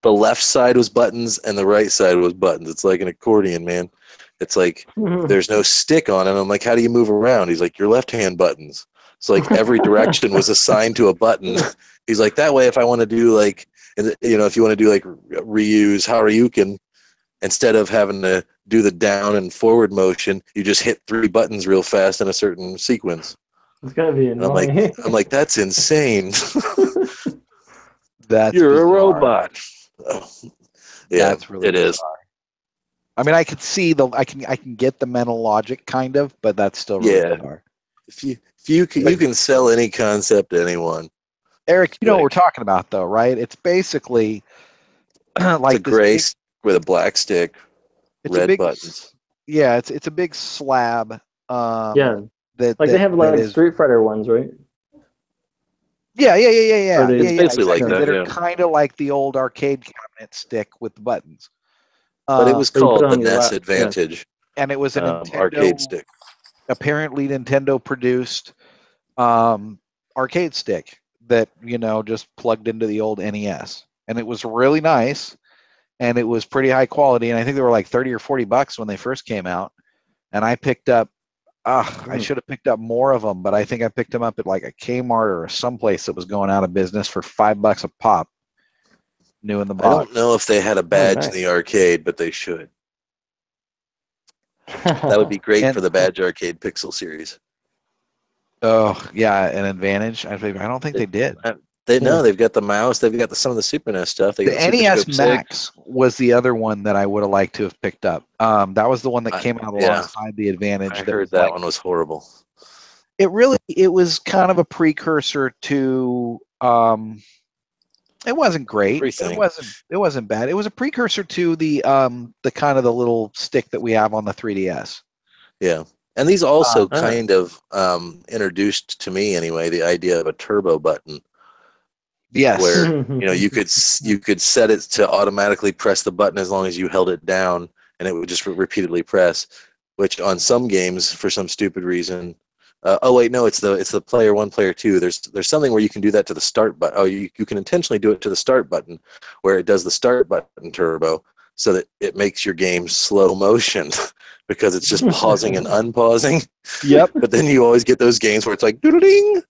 The left side was buttons and the right side was buttons. It's like an accordion, man. It's like there's no stick on it. I'm like, how do you move around? He's like, your left hand buttons. So like every direction was assigned to a button. He's like, that way if I want to do like, if you want to do like reuse Haryuken, instead of having to do the down and forward motion, you just hit 3 buttons real fast in a certain sequence. It's gotta be annoying. I'm like, that's insane. That's You're bizarre. a robot. Oh, yeah, that's really it bizarre. is. I mean, I could see I can get the mental logic kind of, but that's still really bizarre. If you can sell any concept to anyone. Eric, you know what we're talking about though, right? It's basically like it's a gray with a black stick, red buttons. Yeah, it's a big slab. They have like Street Fighter ones, right? Yeah. It's basically like that. They're kind of like the old arcade cabinet stick with the buttons. But it was called the NES Advantage. And it was an Nintendo arcade stick. Apparently, Nintendo produced arcade stick that just plugged into the old NES, and it was really nice, and it was pretty high quality. And I think they were like $30 or $40 when they first came out. And I picked up. I should have picked up more of them, but I think I picked them up at like a Kmart or someplace that was going out of business for $5 a pop. New in the box. I don't know if they had a badge in the arcade, but they should. That would be great for the Badge Arcade Pixel series. Oh yeah, an Advantage. I don't think they did. They've got the mouse. They've got some of the Super NES stuff. The NES Max was the other one that I would have liked to have picked up. That was the one that came out alongside the Advantage. I heard that one was horrible. It was kind of a precursor to. It wasn't great. It wasn't bad. It was a precursor to the kind of the little stick that we have on the 3DS. Yeah. And these also kind of introduced to me anyway the idea of a turbo button. Yes. Where you could set it to automatically press the button as long as you held it down, and it would just repeatedly press. Which on some games, for some stupid reason, it's the player 1, player 2. There's something where you can do that to the start button. Oh, you can intentionally do it to the start button, where it does the start button turbo, so that it makes your game slow motion. Because it's just pausing and unpausing. Yep. But then you always get those games where it's like doodling.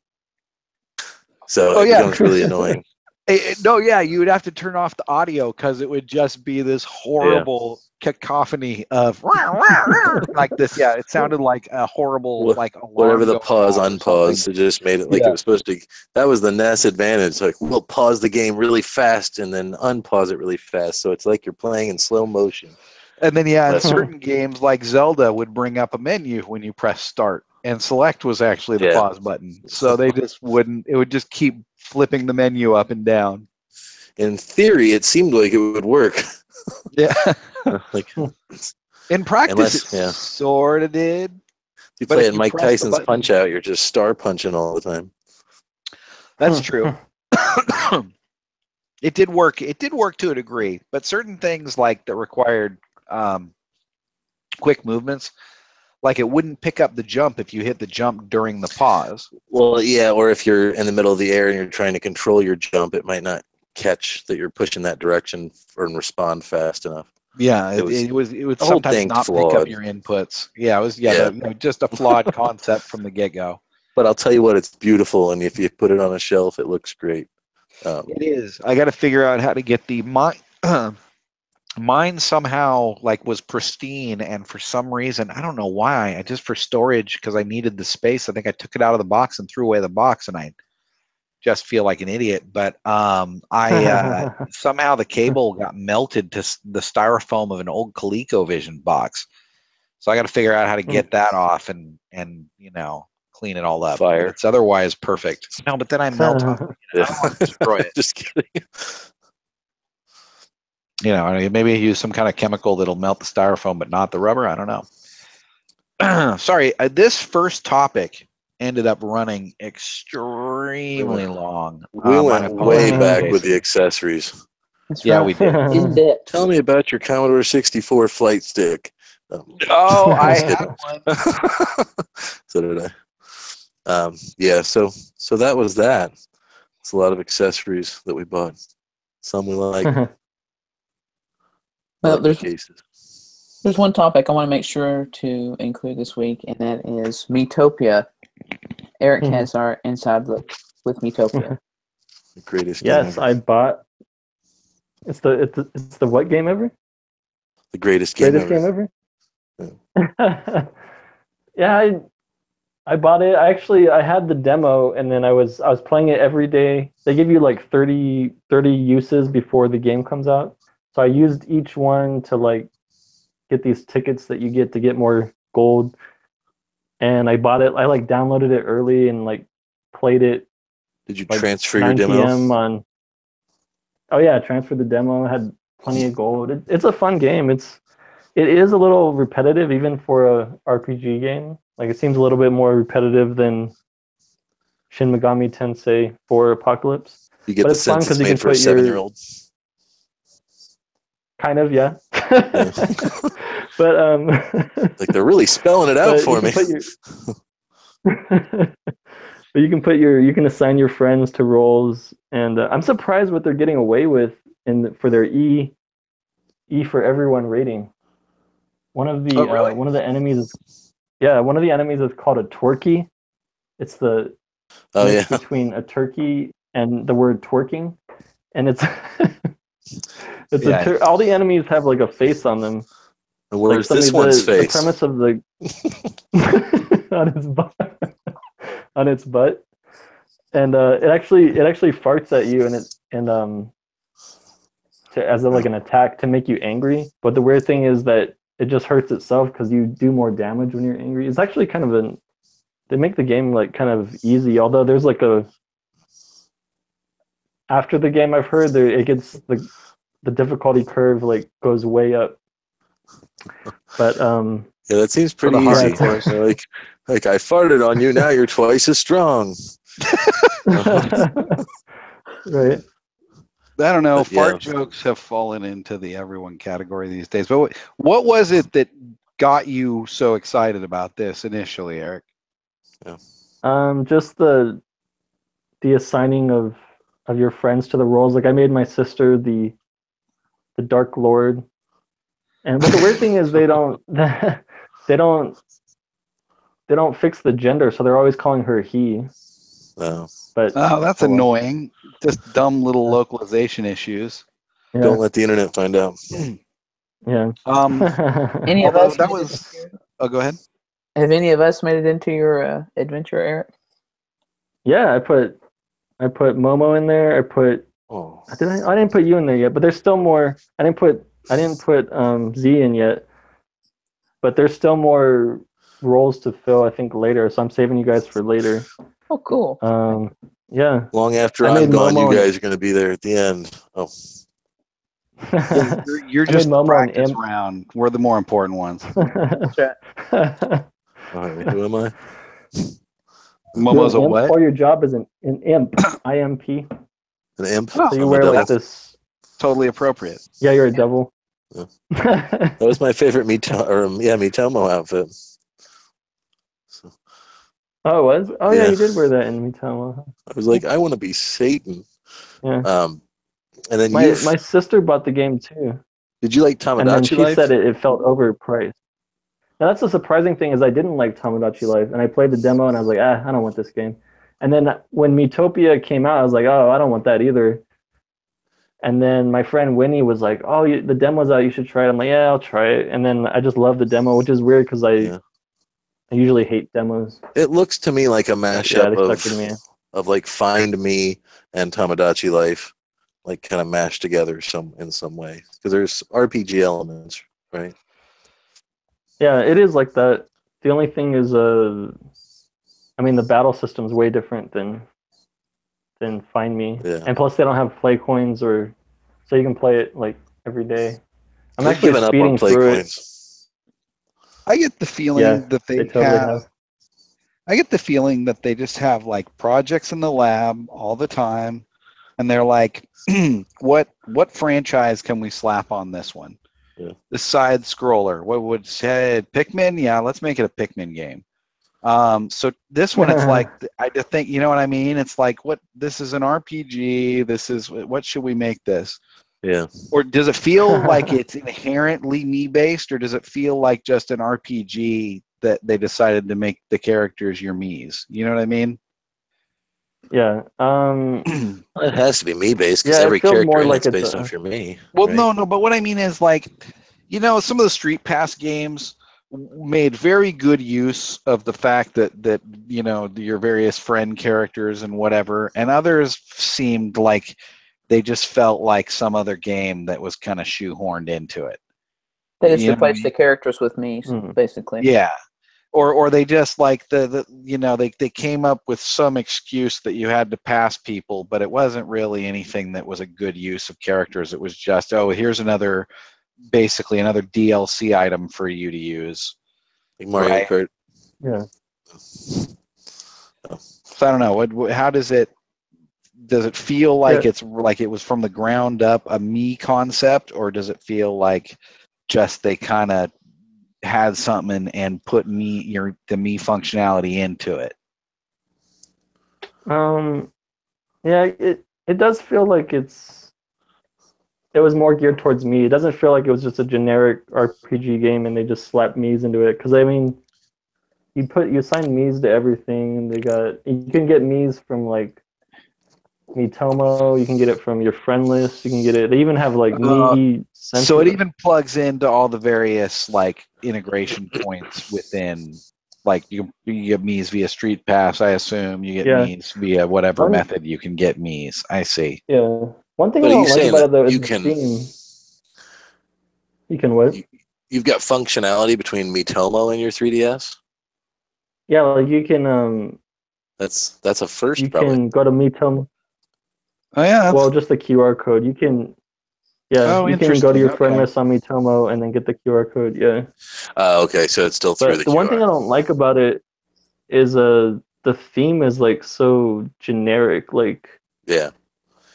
So it becomes really annoying. You would have to turn off the audio because it would just be this horrible cacophony of like this. Yeah, it sounded like a horrible whatever the pause unpause. It just made it like it was supposed to. That was the NES Advantage. Like we'll pause the game really fast and then unpause it really fast. So it's like you're playing in slow motion. And then certain games like Zelda would bring up a menu when you press start, and select was actually the pause button. So they just wouldn't. It would just keep flipping the menu up and down. In theory, it seemed like it would work. Yeah. In practice, it sort of did. You play in Mike Tyson's Punch Out, you're just star punching all the time. That's true. It did work. It did work to a degree, but certain things like that required quick movements, like it wouldn't pick up the jump if you hit the jump during the pause. Well, yeah, or if you're in the middle of the air and you're trying to control your jump, it might not catch that you're pushing that direction and respond fast enough. Yeah, It it would the whole sometimes thing's not pick up flawed. your inputs. Yeah, it was Yeah. just a flawed concept from the get-go. But I'll tell you what, it's beautiful, and if you put it on a shelf, it looks great. It is. I got to figure out how to get the mine somehow like was pristine, and for some reason I don't know why, I just for storage because I needed the space. I think I took it out of the box and threw away the box, and I just feel like an idiot. But I somehow the cable got melted to the styrofoam of an old ColecoVision box, so I got to figure out how to get that off and clean it all up. Fire. But it's otherwise perfect. No, but then I melt off. I don't want to destroy it. Just kidding. Maybe use some kind of chemical that'll melt the styrofoam, but not the rubber. I don't know. Sorry, this first topic ended up running extremely long. We went way back with the accessories. That's Yeah, right. we did. In depth. Tell me about your Commodore 64 flight stick. Oh, I have one. So did I. Yeah, so that was that. It's a lot of accessories that we bought. Some we like. Well, there's cases. There's one topic I want to make sure to include this week, and that is Miitopia. Eric has our inside look with Miitopia. The greatest game Yes, ever. I bought. It's the what game ever? The greatest game ever. Yeah, I bought it. I had the demo, and then I was playing it every day. They give you like 30 uses before the game comes out. So I used each one to like get these tickets that you get to get more gold. And I bought it. I like downloaded it early and like played it. Did you like transfer your 9 demo? PM on. Oh yeah, transferred the demo. Had plenty of gold. It's a fun game. It is a little repetitive even for a RPG game. Like it seems a little bit more repetitive than Shin Megami Tensei 4 Apocalypse. You get But the it's fun sense 'cause it's you can made for a put your- 7-year-old. Kind of, yeah. But Like they're really spelling it out but for me. You can assign your friends to roles, and I'm surprised what they're getting away with for their E for everyone rating. One of the really? one of the enemies is called a twerky. It's the mix between a turkey and the word twerking, and it's all the enemies have like a face on them. And where's like this one's the face? premise of the on its butt, and it actually farts at you, as like an attack to make you angry. But the weird thing is that it just hurts itself because you do more damage when you're angry. It's actually kind of they make the game like kind of easy, although there's like after the game I've heard it gets the difficulty curve like goes way up. But yeah, that seems pretty the easy. hardcores. like I farted on you, now you're twice as strong. Right. I don't know. But, yeah. Fart jokes have fallen into the everyone category these days. But what was it that got you so excited about this initially, Eric? Just the assigning of your friends to the roles. Like I made my sister the Dark Lord, but the weird thing is they don't fix the gender, so they're always calling her he. No. But that's annoying. Just dumb little localization issues. yeah. Don't let the internet find out. Yeah. Any of us? Oh, go ahead. Have any of us made it into your adventure, Eric? Yeah, I put Momo in there. I didn't put you in there yet, but there's still more. I didn't put Z in yet, but there's still more roles to fill. I think later, so I'm saving you guys for later. Oh, cool. Yeah. Long after I I'm made gone, Momo you guys are going to be there at the end. Oh. You're I just made Momo practice an imp. round. We're the more important ones. All right, who am I? Momo's a You're an imp, what? or your job is an imp. IMP. An imp? So you I'm wear a like devil. this. Totally appropriate. Yeah, you're a devil. Yeah. That was my favorite Miitomo outfit. Oh, it was? Oh, yeah, Yeah. you did wear that in Miitopia. I was like, I want to be Satan. Yeah. And then My sister bought the game too, did you like and then Tamagotchi she Life? said it felt overpriced. Now, that's the surprising thing is I didn't like Tamagotchi Life, and I played the demo, and I was like, I don't want this game. And then when Miitopia came out, I was like, oh, I don't want that either. And then my friend Winnie was like, oh, the demo's out, you should try it. I'm like, yeah, I'll try it. And then I just love the demo, which is weird because I usually hate demos. It looks to me like a mashup they suckered me in. of like Find Me and Tamagotchi Life, like kind of mashed together in some way, because there's RPG elements, right? Yeah, it is like that. The only thing is, I mean, the battle system is way different than Find Me, Yeah. and plus they don't have play coins, so you can play it like every day. I'm They've actually given up on speeding play through it. coins. I get the feeling that they they totally have. I get the feeling that they just have like projects in the lab all the time, and they're like, what franchise can we slap on this one? Yeah. The side scroller. What would say Pikmin? Yeah, let's make it a Pikmin game. So this one, it's like I just think, you know what I mean? It's like, this is an RPG. This is what should we make this? Yeah. Or does it feel like it's inherently me based, or does it feel like just an RPG that they decided to make the characters your me's? You know what I mean? Yeah. It has to be me based because Yeah, every it feels character more in like it's it's based off your me. Well, right? no, but what I mean is like, some of the Street Pass games made very good use of the fact that your various friend characters and whatever, and others seemed like they just felt like some other game that was kind of shoehorned into it. They just You know what I replaced mean? the characters with me's, basically. Yeah. Or they just like they came up with some excuse that you had to pass people, but it wasn't really anything that was a good use of characters. It was just, oh, here's basically another DLC item for you to use. Like Mario right? Kart. Yeah. So I don't know. How does it feel like it's like it was from the ground up a me concept, or does it feel like just they kind of had something and put the me functionality into it? Yeah, it does feel like it was more geared towards me. It doesn't feel like it was just a generic RPG game and they just slapped me's into it. Because I mean, you assign me's to everything, and you can get me's from like Miitomo. You can get it from your friend list. You can get it. They even have like me. So it even plugs into all the various like integration points within. Like you get me's via Street Pass, I assume. You get me's via whatever method you can get me's. I see. Yeah. One thing I don't like about it though is the theme. You can what? You've got functionality between Miitomo and your 3DS. Yeah, like you can. That's a first. You probably. can go to Miitomo. Oh yeah. Well, just the QR code. You can. Yeah, you can go to your friend list on Miitomo and then get the QR code. Yeah. Okay, so it's still through the QR. One thing I don't like about it is the theme is like so generic. Like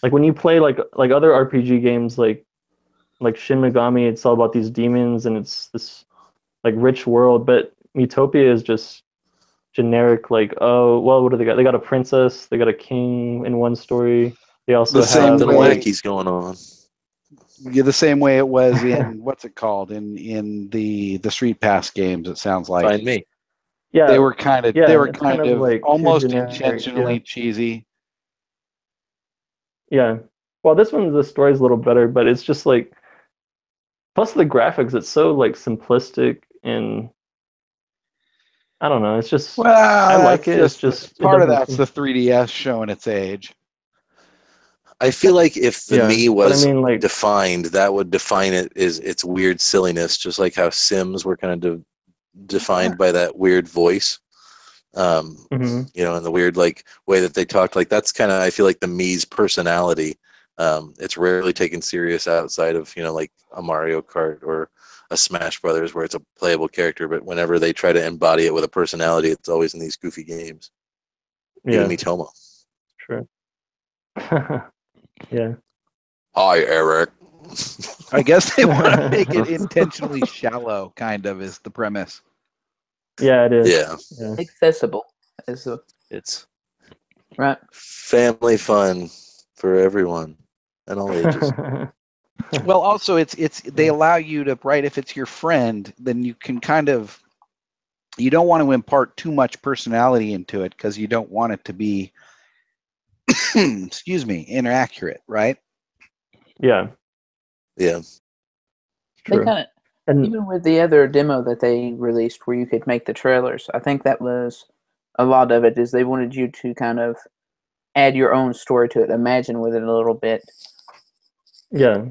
like when you play like other RPG games like Shin Megami, it's all about these demons and it's this like rich world. But Miitopia is just generic. Like, oh well, what do they got? They got a princess. They got a king in one story. They also have something wacky's going on. Yeah, the same way it was in what's it called in the Street Pass games. It sounds like Find Me. Yeah, they were kind of like almost generic, intentionally cheesy. Yeah. Well, this one the story's a little better, but it's just like plus the graphics. It's so like simplistic and I don't know. It's just I like it. It's just part of that's the 3DS showing its age. I feel like if the me was like, defined, that would define it as its weird silliness, just like how Sims were kind of defined by that weird voice. And the weird like way that they talked. Like that's kind of I feel like the me's personality. It's rarely taken serious outside of like a Mario Kart or a Smash Brothers where it's a playable character. But whenever they try to embody it with a personality, it's always in these goofy games. Even Miitomo. Sure. Yeah. Hi, Eric. I guess they want to make it intentionally shallow, kind of, is the premise. Yeah, it is. Yeah. Accessible. It's right. family fun for everyone and all ages. Well, also it's they allow you to, right, if it's your friend, then you can kind of, you don't want to impart too much personality into it because you don't want it to be excuse me, inaccurate, right? Yeah, Yeah. They true. kind of, And even with the other demo that they released where you could make the trailers, I think that was a lot of it is they wanted you to kind of add your own story to it, imagine with it a little bit. yeah,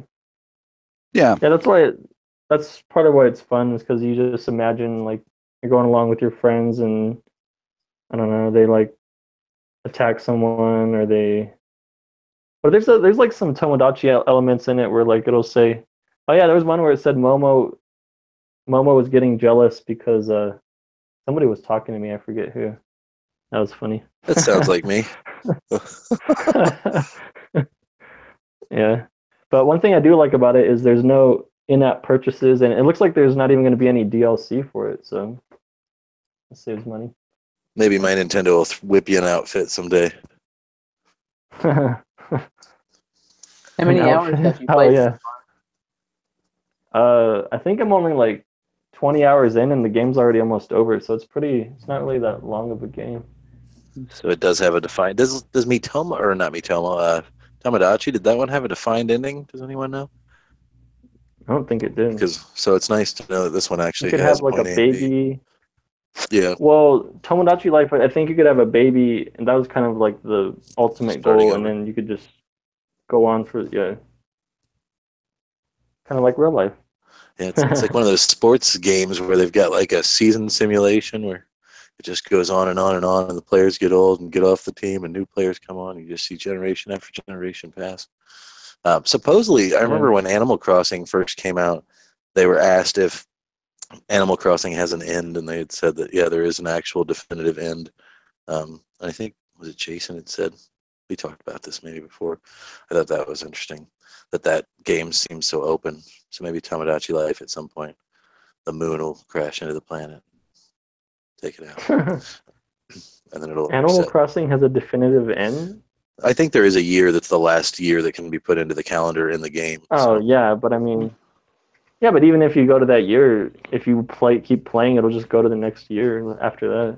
Yeah. that's part of why it's fun is because you just imagine like you're going along with your friends and I don't know, they like attack someone or they. But there's like some Tomodachi elements in it where like it'll say, oh yeah, there was one where it said Momo was getting jealous because somebody was talking to me. I forget who. That was funny. That sounds like me. Yeah. But one thing I do like about it is there's no in-app purchases, and it looks like there's not even going to be any DLC for it, so it saves money. Maybe my Nintendo will whip you an outfit someday. How many hours have you Oh played? yeah. I think I'm only like 20 hours in, and the game's already almost over, so it's not really that long of a game. So it does have a defined. Does Miitopia or not Miitopia? Tomodachi, did that one have a defined ending? Does anyone know? I don't think it did. So it's nice to know that this one You actually could has have like a point A and B. baby. Yeah. Well, Tomodachi Life, I think you could have a baby, and that was kind of like the ultimate Starting goal, and over. then you could just go on for kind of like real life. Yeah, it's like one of those sports games where they've got like a season simulation where it just goes on and on and on, and the players get old and get off the team, and new players come on. You just see generation after generation pass. Supposedly, I remember when Animal Crossing first came out, they were asked if Animal Crossing has an end, and they had said that yeah, there is an actual definitive end. I think was it Jason had said we talked about this maybe before. I thought that was interesting that game seems so open. So maybe Tomodachi Life at some point, the moon will crash into the planet, take it out, and then it'll Animal reset. Crossing has a definitive end? I think there is a year that's the last year that can be put into the calendar in the game. Oh, So. yeah, but I mean, yeah, but even if you go to that year, if you keep playing, it'll just go to the next year after that.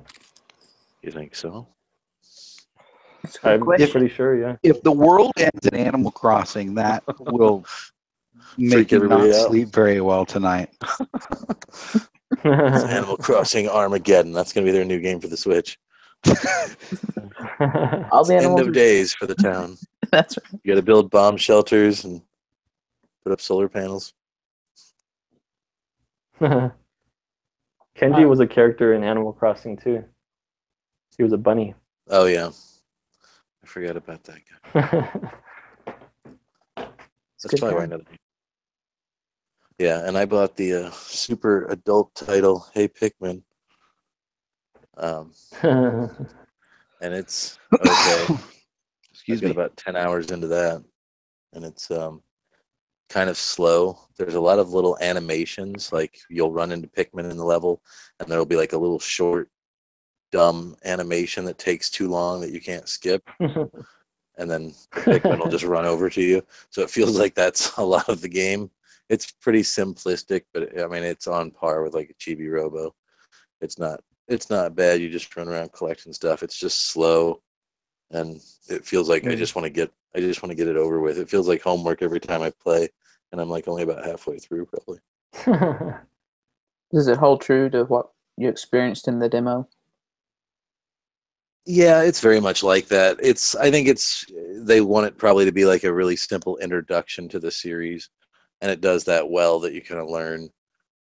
You think so? I'm question. pretty sure, yeah. If the world ends in Animal Crossing, that will make Freak you everybody not out. sleep very well tonight. It's Animal Crossing Armageddon. That's going to be their new game for the Switch. All the End animals of are days for the town. That's right. You got to build bomb shelters and put up solar panels. Kenji was a character in Animal Crossing too. He was a bunny. Oh yeah, I forgot about that guy. That's probably why I know that. Yeah, and I bought the super adult title, Hey Pikmin, and it's okay. Excuse I've got me. about 10 hours into that, and it's kind of slow. There's a lot of little animations, like you'll run into Pikmin in the level, and there'll be like a little short, dumb animation that takes too long that you can't skip, and then the Pikmin will just run over to you. So it feels like that's a lot of the game. It's pretty simplistic, but I mean it's on par with like a Chibi Robo. It's not bad. You just run around collecting stuff. It's just slow, and it feels like I just want to get it over with. It feels like homework every time I play, and I'm like only about halfway through probably. Does it hold true to what you experienced in the demo? Yeah, it's very much like that. I think they want it probably to be like a really simple introduction to the series, and it does that well that you kind of learn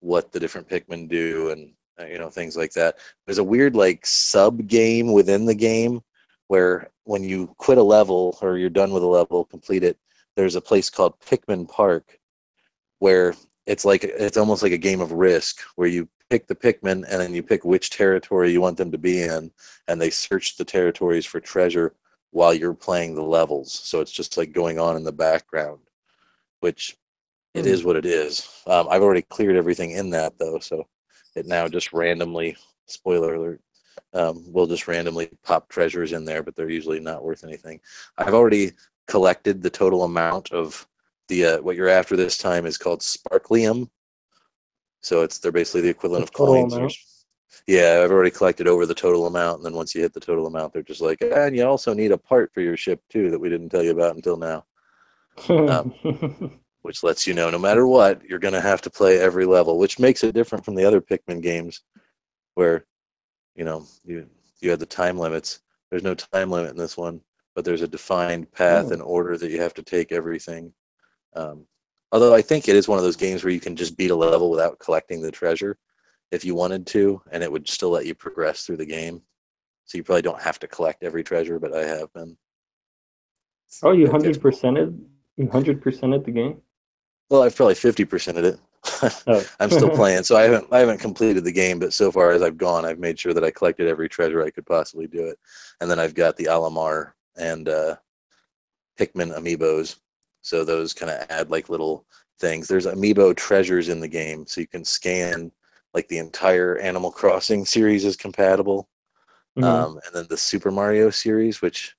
what the different Pikmin do and things like that. There's a weird like sub game within the game where when you quit a level or you're done with a level, complete it, there's a place called Pikmin Park where it's almost like a game of Risk where you pick the Pikmin and then you pick which territory you want them to be in, and they search the territories for treasure while you're playing the levels. So it's just like going on in the background, which it is what it is. I've already cleared everything in that though, so it now just randomly, spoiler alert, we'll just randomly pop treasures in there, but they're usually not worth anything. I've already collected the total amount of the what you're after this time is called sparklium. So they're basically the equivalent of coins. Yeah, I've already collected over the total amount, and then once you hit the total amount, they're just like, and you also need a part for your ship too that we didn't tell you about until now. Which lets you know no matter what, you're going to have to play every level, which makes it different from the other Pikmin games where, you had the time limits. There's no time limit in this one, but there's a defined path and order that you have to take everything. Although I think it is one of those games where you can just beat a level without collecting the treasure if you wanted to, and it would still let you progress through the game. So you probably don't have to collect every treasure, but I have been. Oh, you 100%ed? You 100%ed the game? Well, I've probably 50%ed it. Oh. I'm still playing, so I haven't completed the game, but so far as I've gone, I've made sure that I collected every treasure I could possibly do it. And then I've got the Alamar and Pikmin amiibos, so those kind of add like little things. There's amiibo treasures in the game, so you can scan like the entire Animal Crossing series is compatible. And then the Super Mario series, which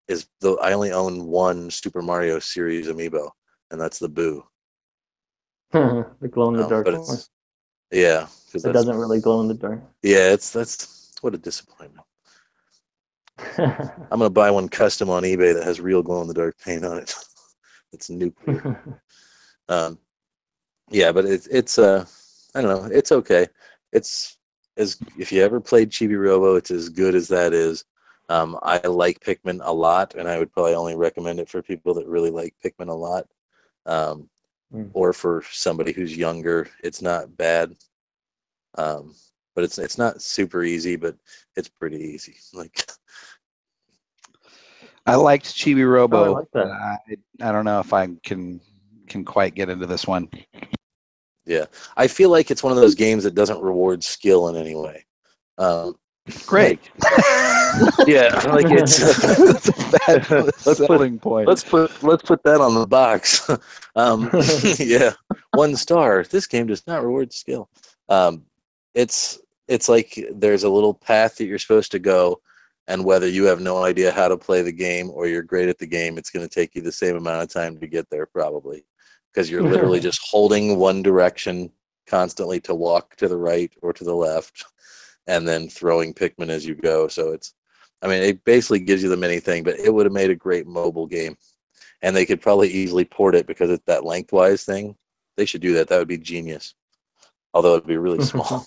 is I only own one Super Mario series amiibo, and that's the Boo. The glow in the dark but one. Yeah, because it doesn't really glow in the dark. Yeah, that's what a disappointment. I'm gonna buy one custom on eBay that has real glow in the dark paint on it. It's nuclear. Yeah, but it's I don't know. It's okay. It's if you ever played Chibi Robo, it's as good as that is. I like Pikmin a lot, and I would probably only recommend it for people that really like Pikmin a lot. Or for somebody who's younger, it's not bad. But it's not super easy, but it's pretty easy. Like I liked Chibi Robo. Oh, I like that. I don't know if I can quite get into this one. Yeah, I feel like it's one of those games that doesn't reward skill in any way. Great. Yeah, like it's that's a selling point. Let's put that on the box. Yeah, 1 star. This game does not reward skill. It's like there's a little path that you're supposed to go, and whether you have no idea how to play the game or you're great at the game, it's going to take you the same amount of time to get there, probably, because you're literally just holding one direction constantly to walk to the right or to the left, and then throwing Pikmin as you go. So it basically gives you the mini thing, but it would have made a great mobile game. And they could probably easily port it because it's that lengthwise thing. They should do that. That would be genius. Although it'd be really small.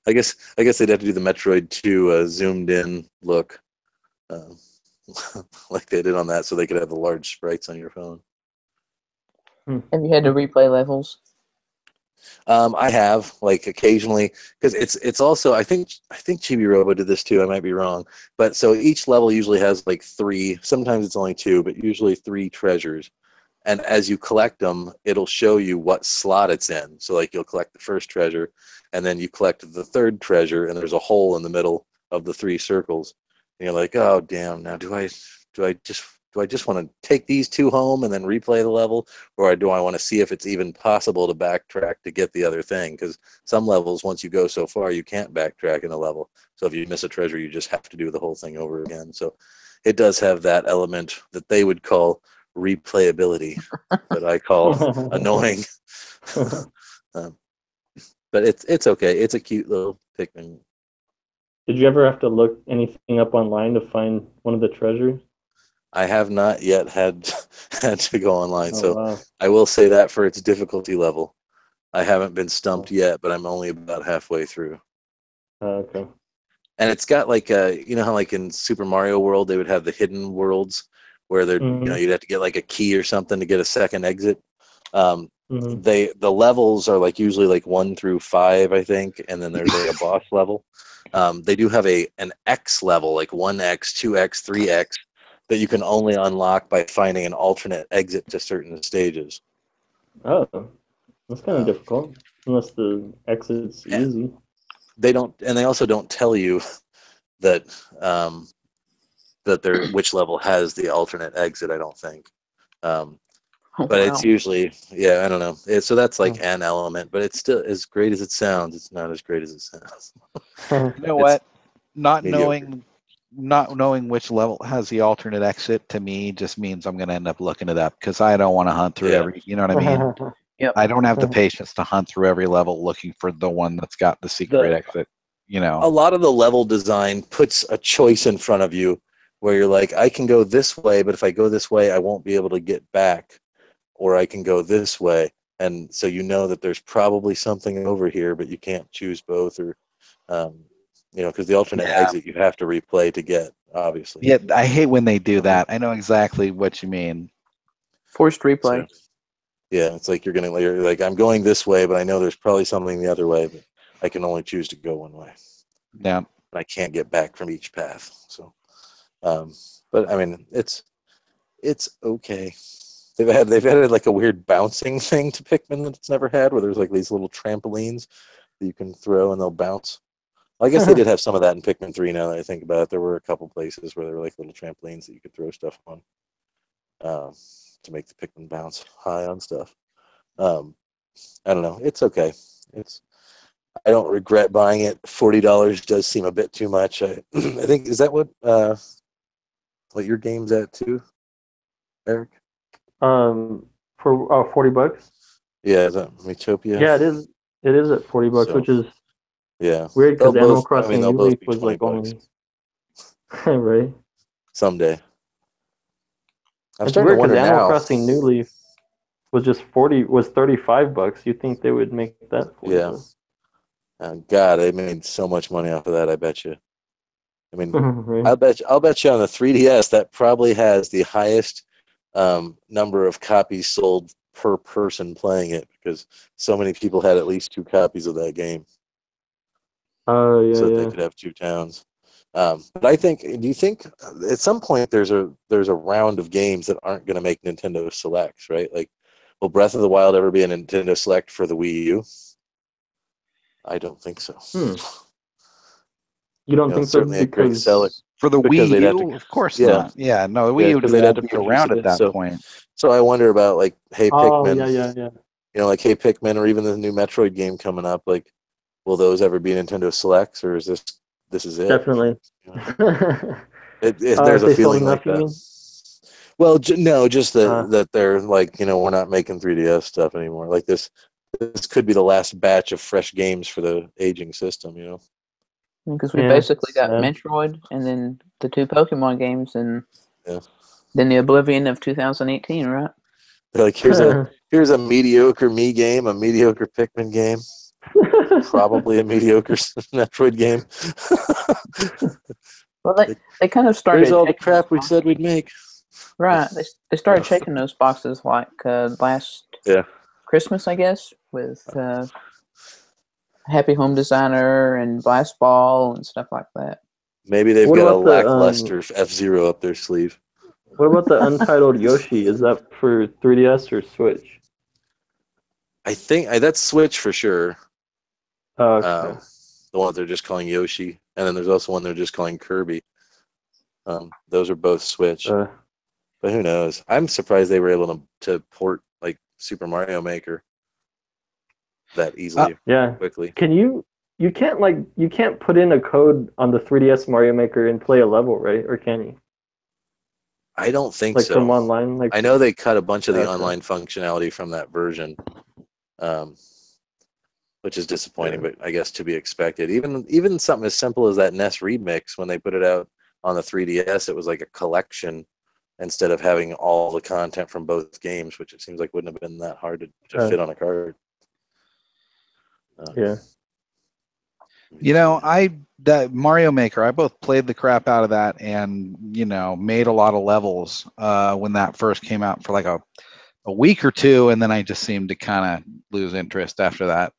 I guess they'd have to do the Metroid 2 zoomed in look, like they did on that, so they could have the large sprites on your phone. Have you had to replay levels? I have, like, occasionally, because it's also I think Chibi Robo did this too. I might be wrong, but so each level usually has like 3. Sometimes it's only 2, but usually 3 treasures. And as you collect them, it'll show you what slot it's in. So like you'll collect the first treasure, and then you collect the 3rd treasure, and there's a hole in the middle of the 3 circles. And you're like, oh damn! Now do I just want to take these 2 home and then replay the level, or do I want to see if it's even possible to backtrack to get the other thing? Because some levels, once you go so far, you can't backtrack in a level. So if you miss a treasure, you just have to do the whole thing over again. So it does have that element that they would call replayability, but I call annoying. But it's okay. It's a cute little Pikmin. Did you ever have to look anything up online to find one of the treasures? I have not yet had to go online, so wow. I will say that for its difficulty level, I haven't been stumped yet, but I'm only about halfway through. Okay. And it's got like how like in Super Mario World they would have the hidden worlds where they're you'd have to get like a key or something to get a second exit. The levels are like usually like 1 through 5, I think, and then there's like a boss level. They do have an X level, like 1X, 2X, 3X, that you can only unlock by finding an alternate exit to certain stages. Oh, that's kind of difficult, unless the exit's easy. They also don't tell you that which level has the alternate exit. I don't think. But it's usually, I don't know. So that's like an element, but it's still as great as it sounds. It's not as great as it sounds. You know what? Not mediocre. knowing which level has the alternate exit to me just means I'm going to end up looking it up because I don't want to hunt through every. You know what I mean? Yep. I don't have the patience to hunt through every level looking for the one that's got the secret exit. You know, a lot of the level design puts a choice in front of you where you're like, I can go this way, but if I go this way, I won't be able to get back, or I can go this way. And so you know that there's probably something over here, but you can't choose both, or because the alternate exit you have to replay to get, obviously. Yeah, I hate when they do that. I know exactly what you mean. Forced replay. So, yeah, it's like you're like, I'm going this way, but I know there's probably something the other way, but I can only choose to go one way. Yeah, and I can't get back from each path. So, but I mean, it's okay. They've added like a weird bouncing thing to Pikmin that it's never had, where there's like these little trampolines that you can throw and they'll bounce. Well, I guess they did have some of that in Pikmin 3. Now that I think about it, there were a couple places where there were like little trampolines that you could throw stuff on to make the Pikmin bounce high on stuff. I don't know. It's okay. I don't regret buying it. $40 does seem a bit too much. I think, is that what your game's at too, Eric? For $40. Yeah, is that Miitopia? Yeah, it is. It is at $40, So, which is yeah, weird because they'll Animal both. Crossing They'll New both Leaf be was like $20 only right. someday. I'm It's starting to weird because wonder Animal now. Crossing New Leaf was just $35. You'd think they would make that Yeah. $40. God, they made so much money off of that. I bet you. I mean, Right. I'll bet you on the 3DS that probably has the highest number of copies sold per person playing it, because so many people had at least 2 copies of that game, Oh so that they yeah. could have 2 towns. But I think, do you think at some point there's a round of games that aren't going to make Nintendo Selects, right? Like, will Breath of the Wild ever be a Nintendo Select for the Wii U? I don't think so. You don't think so Certainly a great seller because For the because Wii they'd have U, to, of course yeah, not. Yeah, no, the Wii U because they'd have won't to be produce around it. at that point. So I wonder about, like, Hey Pikmin, yeah. like Hey Pikmin, or even the new Metroid game coming up. Like, will those ever be Nintendo Selects, or is this is it? Definitely. You know? There's If a they sold feeling like enough, you that. mean? Well, no, just that they're like, we're not making 3DS stuff anymore. Like, this could be the last batch of fresh games for the aging system. Because we Yeah, basically got sad. Metroid and then the 2 Pokemon games and Yeah. then the Oblivion of 2018, right? They're like, here's a mediocre Me game, a mediocre Pikmin game, probably a mediocre Metroid game. Well, they kind of started. Here's all the checking crap those we boxes. said we'd make. Right. They started checking those boxes like last Christmas, I guess, with Happy Home Designer and Blast Ball and stuff like that. Maybe they've What got a about the lackluster F-Zero up their sleeve. What about the Untitled Yoshi? Is that for 3DS or Switch? I think that's Switch for sure. Okay. The one that they're just calling Yoshi, and then there's also one they're just calling Kirby. Those are both Switch, but who knows? I'm surprised they were able to port like Super Mario Maker that easily, yeah. quickly. Can you can't put in a code on the 3DS Mario Maker and play a level, right? Or can you? I don't think Like so. from online, like I know they cut a bunch of the online functionality from that version, which is disappointing, but I guess to be expected. Even something as simple as that NES remix, when they put it out on the 3DS, it was like a collection instead of having all the content from both games, which it seems like wouldn't have been that hard to fit on a card. Yeah. That Mario Maker, I both played the crap out of that and, made a lot of levels when that first came out for like a week or two, and then I just seemed to kind of lose interest after that.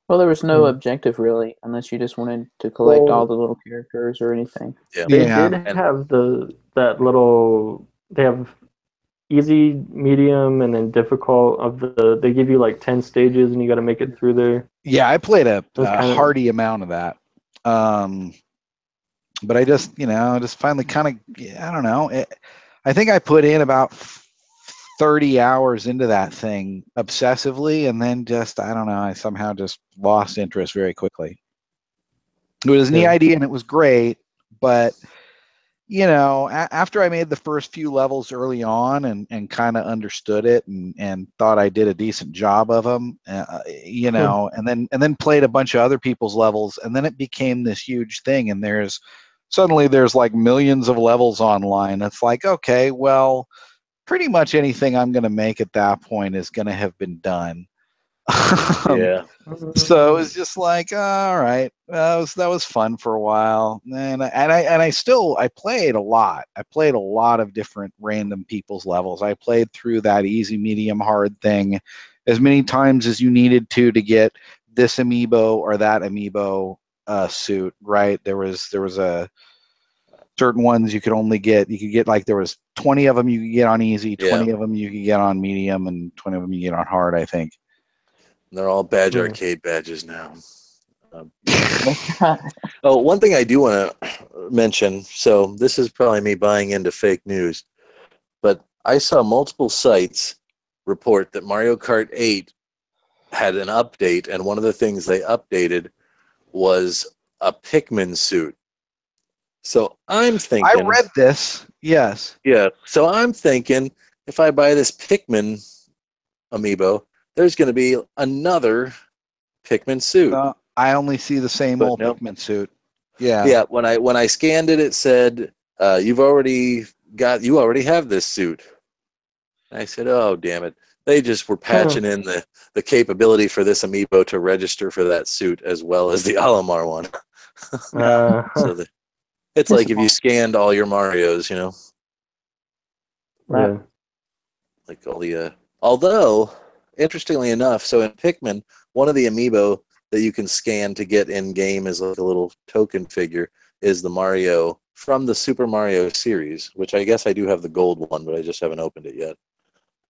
Well, there was no objective really, unless you just wanted to collect all the little characters or anything. Yeah. They did have they have easy, medium, and then difficult they give you like 10 stages and you got to make it through there. Yeah, I played a hearty amount of that. But I just finally kind of, I don't know. I think I put in about 30 hours into that thing obsessively, and then just, I don't know, I somehow just lost interest very quickly. It was a neat idea and it was great, but after I made the first few levels early on and kind of understood it and thought I did a decent job of them, and then played a bunch of other people's levels, and then it became this huge thing, and suddenly there's like millions of levels online. It's like, okay, well, pretty much anything I'm going to make at that point is going to have been done. Yeah. So it was just like, all right, that was fun for a while, and I played a lot. I played a lot of different random people's levels. I played through that easy, medium, hard thing as many times as you needed to get this amiibo or that amiibo suit. Right? There was a certain ones you could only get. You could get like there was 20 of them you could get on easy, 20 of them you could get on medium, and 20 of them you get on hard, I think. They're all badge arcade badges now. That's right. Oh, one thing I do want to mention. So this is probably me buying into fake news, but I saw multiple sites report that Mario Kart 8 had an update, and one of the things they updated was a Pikmin suit. So I'm thinking, I read this. Yes. yeah. So I'm thinking, if I buy this Pikmin amiibo, there's going to be another Pikmin suit. I only see the same old Pikmin suit. Yeah. Yeah. When I scanned it, it said you already have this suit. I said, oh damn it! They just were patching in the capability for this amiibo to register for that suit as well as the Alamar one. So it's like if you scanned all your Marios, Right. like all the. Although, interestingly enough, so in Pikmin, one of the amiibo that you can scan to get in game as like a little token figure is the Mario from the Super Mario series, which I guess I do have the gold one, but I just haven't opened it yet.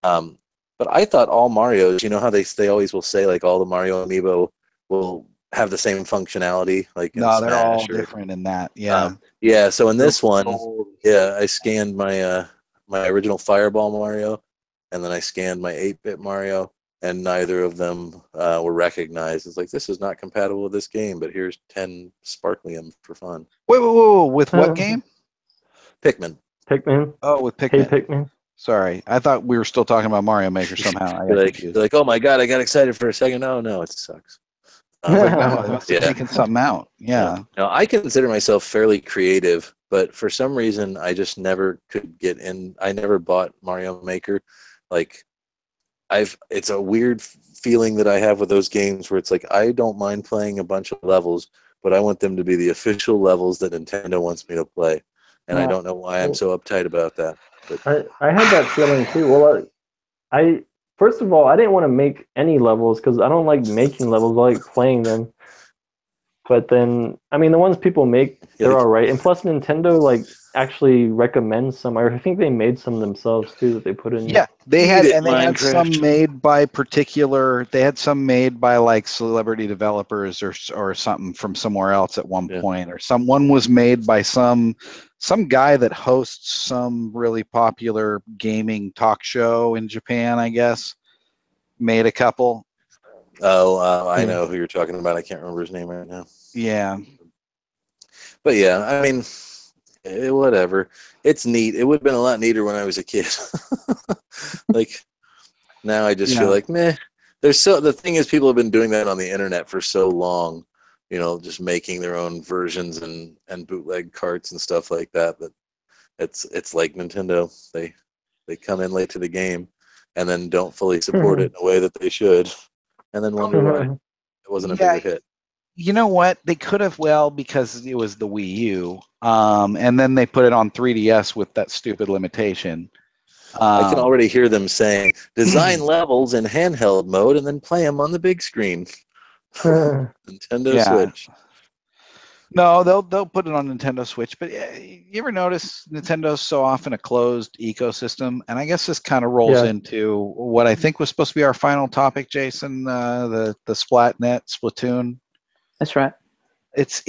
But I thought all Marios, you know how they always will say like all the Mario amiibo will have the same functionality, like in No, Smash. they're all different in that. Yeah. Yeah. So in this one, I scanned my my original Fireball Mario, and then I scanned my 8-bit Mario, and neither of them were recognized. It's like, this is not compatible with this game, but here's 10 Sparklium for fun. Wait, with what game? Pikmin. Oh, with Pikmin. Hey, Pikmin. Sorry, I thought we were still talking about Mario Maker somehow. I got confused. You're like, oh my god, I got excited for a second. No, it sucks. I was like, no, they must have taken something out. Yeah. Now, I consider myself fairly creative, but for some reason, I just never could get in. I never bought Mario Maker. Like, it's a weird feeling that I have with those games where it's like, I don't mind playing a bunch of levels, but I want them to be the official levels that Nintendo wants me to play. And I don't know why I'm so uptight about that. But I had that feeling too. Well, I first of all, I didn't want to make any levels because I don't like making levels. I like playing them. But then, I mean, the ones people make, they're all right. And plus, Nintendo actually recommends some. I think they made some themselves too that they put in. Yeah, they had Minecraft. some made by particular. They had some made by like celebrity developers or something from somewhere else at one point, or one was made by some guy that hosts some really popular gaming talk show in Japan, I guess. Made a couple. Oh, I know who you're talking about. I can't remember his name right now. Yeah. But yeah, I mean, whatever. It's neat. It would have been a lot neater when I was a kid. Like, now I just feel like, meh. The thing is, people have been doing that on the internet for so long, just making their own versions and bootleg carts and stuff like that. That it's like Nintendo. They come in late to the game and then don't fully support it in a way that they should, and then wonder why it wasn't a bigger hit. You know what? They could have, because it was the Wii U, and then they put it on 3DS with that stupid limitation. I can already hear them saying, design levels in handheld mode and then play them on the big screen. Nintendo Switch. No, they'll put it on Nintendo Switch. But you ever notice Nintendo's so often a closed ecosystem? And I guess this kind of rolls into what I think was supposed to be our final topic, Jason, the SplatNet, Splatoon. That's right. It's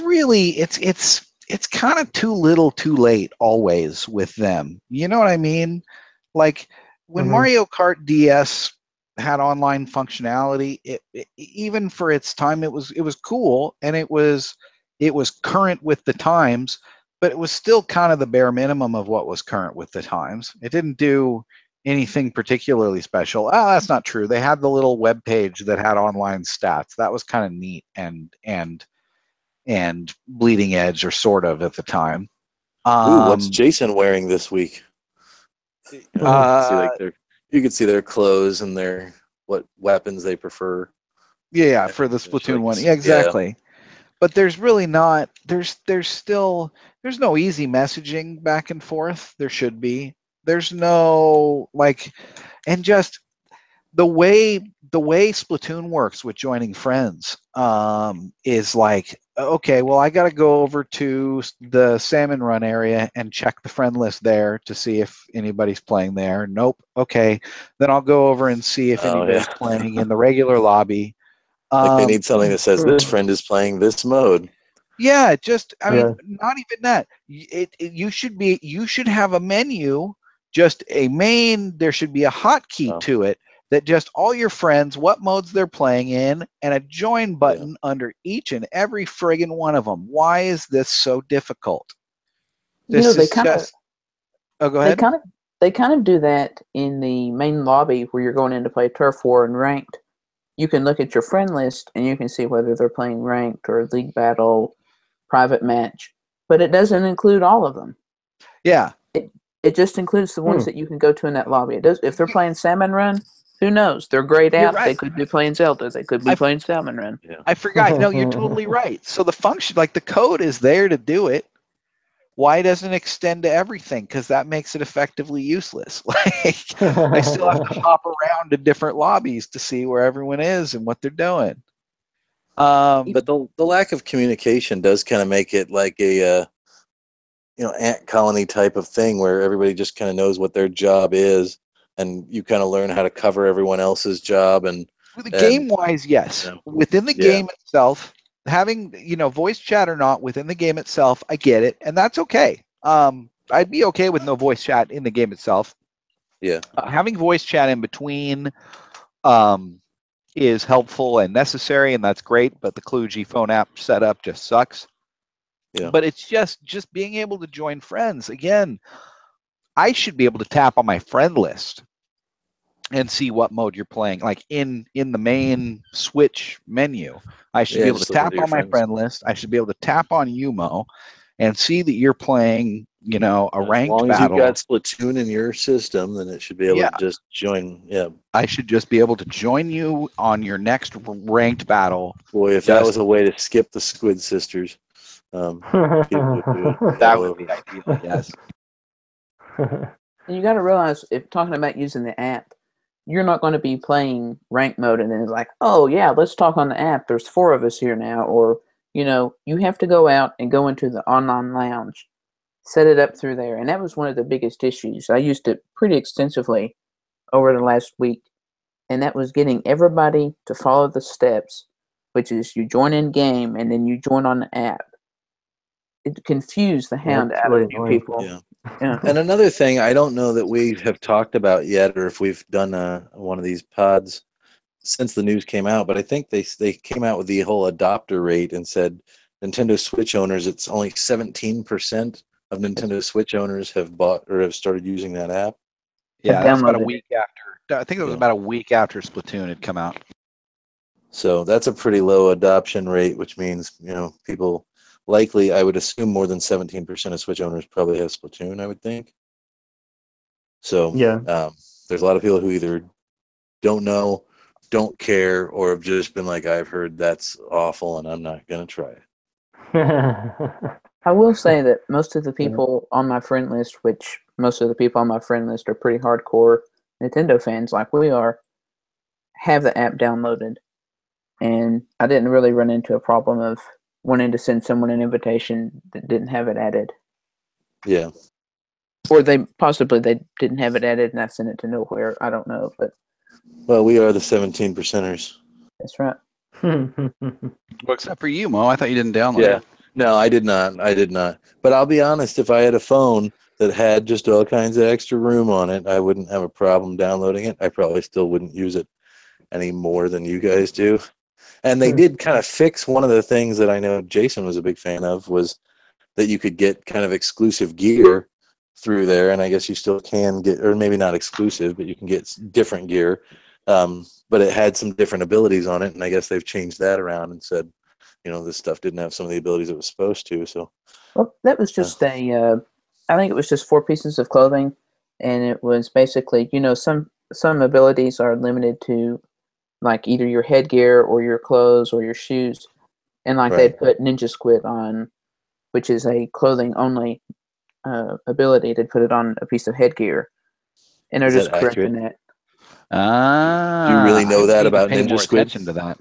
really kind of too little too late always with them. You know what I mean? Like when Mhm. Mario Kart DS had online functionality, even for its time, it was cool, and it was current with the times, but it was still kind of the bare minimum of what was current with the times. It didn't do anything particularly special. Oh, that's not true. They had the little web page that had online stats. That was kind of neat and bleeding edge, or sort of, at the time. Ooh, what's Jason wearing this week? See, like you can see their clothes and their what weapons they prefer. Yeah, for the Splatoon one. Yeah, exactly. But there's really not. There's no easy messaging back and forth. There should be. There's no and just the way Splatoon works with joining friends is like, okay, well, I got to go over to the Salmon Run area and check the friend list there to see if anybody's playing there. Nope. Okay, then I'll go over and see if anybody's playing in the regular lobby. Like they need something that says this friend is playing this mode. Yeah, I mean, not even that. You should have a menu, just a main. There should be a hotkey to it that just all your friends, what modes they're playing in, and a join button under each and every friggin' one of them. Why is this so difficult? This is just. Oh, go ahead. They kind of do that in the main lobby where you're going in to play Turf War and Ranked. You can look at your friend list and you can see whether they're playing Ranked or League Battle, Private Match, but it doesn't include all of them. Yeah. It just includes the ones that you can go to in that lobby. It does. If they're playing Salmon Run, who knows? They're great apps. Right. They could be playing Zelda. They could be playing Salmon Run. Yeah. I forgot. No, you're totally right. So the function, like the code is there to do it. Why doesn't it extend to everything? Because that makes it effectively useless. I still have to hop around to different lobbies to see where everyone is and what they're doing. But the lack of communication does kind of make it like a ant colony type of thing where everybody just kind of knows what their job is, and you kind of learn how to cover everyone else's job. And game wise, yes. Within the game itself, having voice chat or not within the game itself, I get it, and that's okay. I'd be okay with no voice chat in the game itself. Yeah, having voice chat in between is helpful and necessary, and that's great. But the Kluge phone app setup just sucks. Yeah. But it's just being able to join friends. Again, I should be able to tap on my friend list and see what mode you're playing, like in the main Switch menu. I should be able to tap on my friend list. I should be able to tap on Yumo and see that you're playing, a ranked battle. As long as you've got Splatoon in your system, then it should be able to just join. Yeah. I should just be able to join you on your next ranked battle. Boy, if that was a way to skip the Squid Sisters, that would be ideal, yes. And you got to realize, if talking about using the app, you're not going to be playing rank mode and then it's like, oh yeah, let's talk on the app. There's 4 of us here now. Or, you have to go out and go into the online lounge, set it up through there. And that was one of the biggest issues. I used it pretty extensively over the last week. And that was getting everybody to follow the steps, which is you join in game and then you join on the app. It confused the hound out of you people. Yeah. And another thing, I don't know that we have talked about yet, or if we've done one of these pods since the news came out, but I think they came out with the whole adopter rate and said Nintendo Switch owners, it's only 17% of Nintendo Switch owners have bought or have started using that app. Yeah, that's about a week after. I think it was about a week after Splatoon had come out. So that's a pretty low adoption rate, which means, people likely, I would assume more than 17% of Switch owners probably have Splatoon, I would think. So there's a lot of people who either don't know, don't care, or have just been like, I've heard that's awful and I'm not going to try it. I will say that most of the people on my friend list, which most of the people on my friend list are pretty hardcore Nintendo fans like we are, have the app downloaded. And I didn't really run into a problem of wanting to send someone an invitation that didn't have it added. Yeah. Or they didn't have it added and I sent it to nowhere. I don't know, but. Well, we are the 17%ers. That's right. Well, except for you, Mo. I thought you didn't download it. No, I did not. I did not. But I'll be honest, if I had a phone that had just all kinds of extra room on it, I wouldn't have a problem downloading it. I probably still wouldn't use it any more than you guys do. And they did kind of fix one of the things that I know Jason was a big fan of, was that you could get kind of exclusive gear through there. And I guess you still can get, or maybe not exclusive, but you can get different gear. But it had some different abilities on it. And I guess they've changed that around and said, this stuff didn't have some of the abilities it was supposed to. So, Well, that was just I think it was just 4 pieces of clothing, and it was basically, some abilities are limited to like either your headgear or your clothes or your shoes, and like Right. they'd put Ninja Squid on, which is a clothing only ability. They'd put it on a piece of headgear, and they're Is that just correcting accurate? that. Do you really know I that need to about pay Ninja more Squid? attention to that.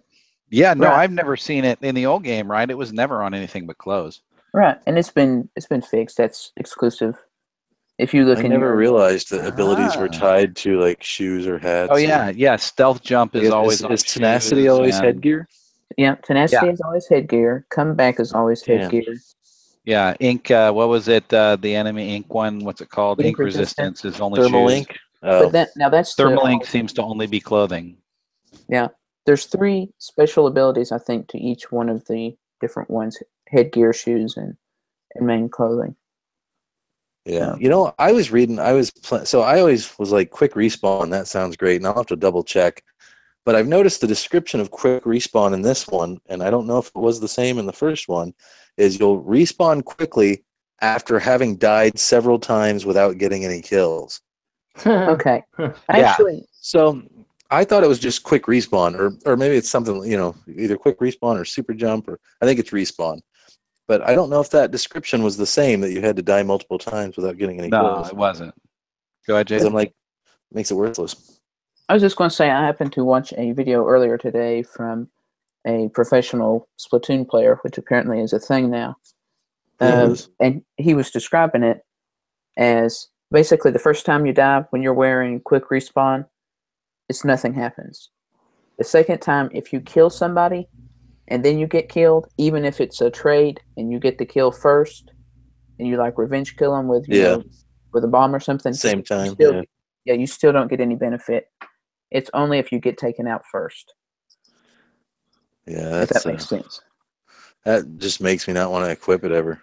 Yeah, no, Right. I've never seen it in the old game, right? It was never on anything but clothes. Right, and it's been fixed. That's exclusive. If you look I in never your realized that abilities were Ah. tied to like shoes or hats. Oh yeah. Stealth jump I is guess, always on is tenacity shoes, always and headgear? tenacity yeah, is always headgear. Comeback is always Damn. headgear. yeah. Ink. What was it? The enemy ink one. What's it called? Ink Ink resistance. resistance is only Thermal shoes. ink? Oh, But now that's Thermal ink seems to only be clothing. yeah. There's 3 special abilities, I think, to each one of the different ones: headgear, shoes, and main clothing. yeah. So, I was reading, so I always was like, quick respawn, that sounds great. And I'll have to double check. But I've noticed the description of quick respawn in this one, and I don't know if it was the same in the first one, is you'll respawn quickly after having died several times without getting any kills. okay. Yeah. Actually, So I thought it was just quick respawn, or maybe it's something, either quick respawn or super jump, or I think it's respawn. But I don't know if that description was the same, that you had to die multiple times without getting any No, kills. it wasn't. Go ahead, Because I'm Jason. like, makes it worthless. I was just going to say I happened to watch a video earlier today from a professional Splatoon player, which apparently is a thing now. Yeah, it is. And he was describing it as basically the first time you die when you're wearing quick respawn, it's nothing happens. The second time, if you kill somebody and then you get killed, even if it's a trade and you get the kill first, and you like revenge kill them with with a bomb or something, Same you time. still you still don't get any benefit. It's only if you get taken out first. Yeah, If that makes sense. that just makes me not want to equip it ever.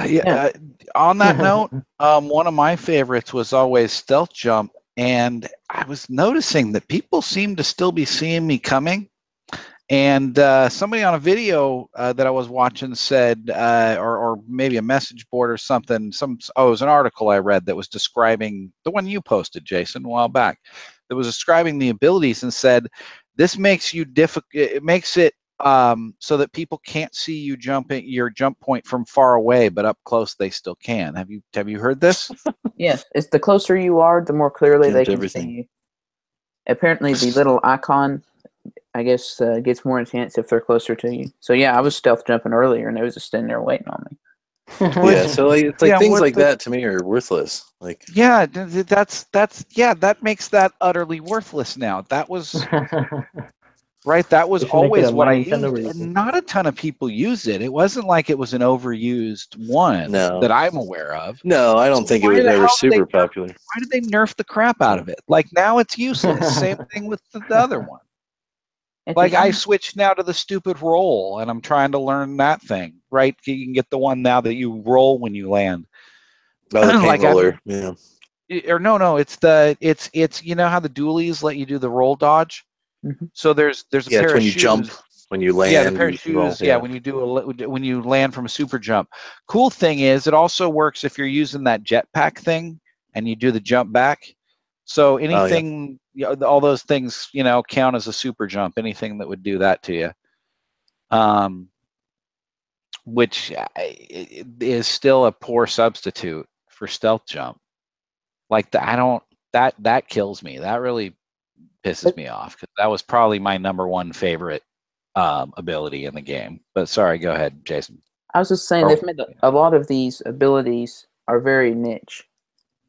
Yeah. On that note, one of my favorites was always stealth jump, and I was noticing that people seem to still be seeing me coming. And somebody on a video that I was watching said, or maybe a message board or something. It was an article I read that was describing the one you posted, Jason, a while back. That was describing the abilities and said, this makes you difficult. It makes it so that people can't see you jumping your jump point from far away, but up close they still can. Have you heard this? Yes, it's the closer you are, the more clearly they Jumped can everything. see you. Apparently, the little icon, I guess, gets more intense if they're closer to you. So yeah, I was stealth jumping earlier, and they was just standing there waiting on me. Yeah, so it's like Yeah, things what like the- that to me are worthless. Like, Yeah, that makes that utterly worthless now. That was right. That was They should make it always a what I Nintendo used, reason. and not a ton of people use it. It wasn't like it was an overused one No. that I'm aware of. no, I don't So think it why was the ever hell did they super popular. Why did they nerf the crap out of it? Like now it's useless. Same thing with the other one. At Like the I end, switched now to the stupid roll, and I'm trying to learn that thing. Right? You can get the one now that you roll when you land. Oh, the paint Like roller. Yeah. or no, it's you know how the dualies let you do the roll dodge. Mhm. So there's a Yeah, it's pair when of you jump, shoes. when you Yeah, the land, pair you of roll. shoes. Yeah, when you land from a super jump. Cool thing is, it also works if you're using that jetpack thing and you do the jump back. So anything, all those things, count as a super jump. Anything that would do that to you, which is still a poor substitute for stealth jump. Like that kills me. That really pisses me off because that was probably my number one favorite ability in the game. But sorry, go ahead, Jason. I was just saying they've made a lot of these abilities are very niche.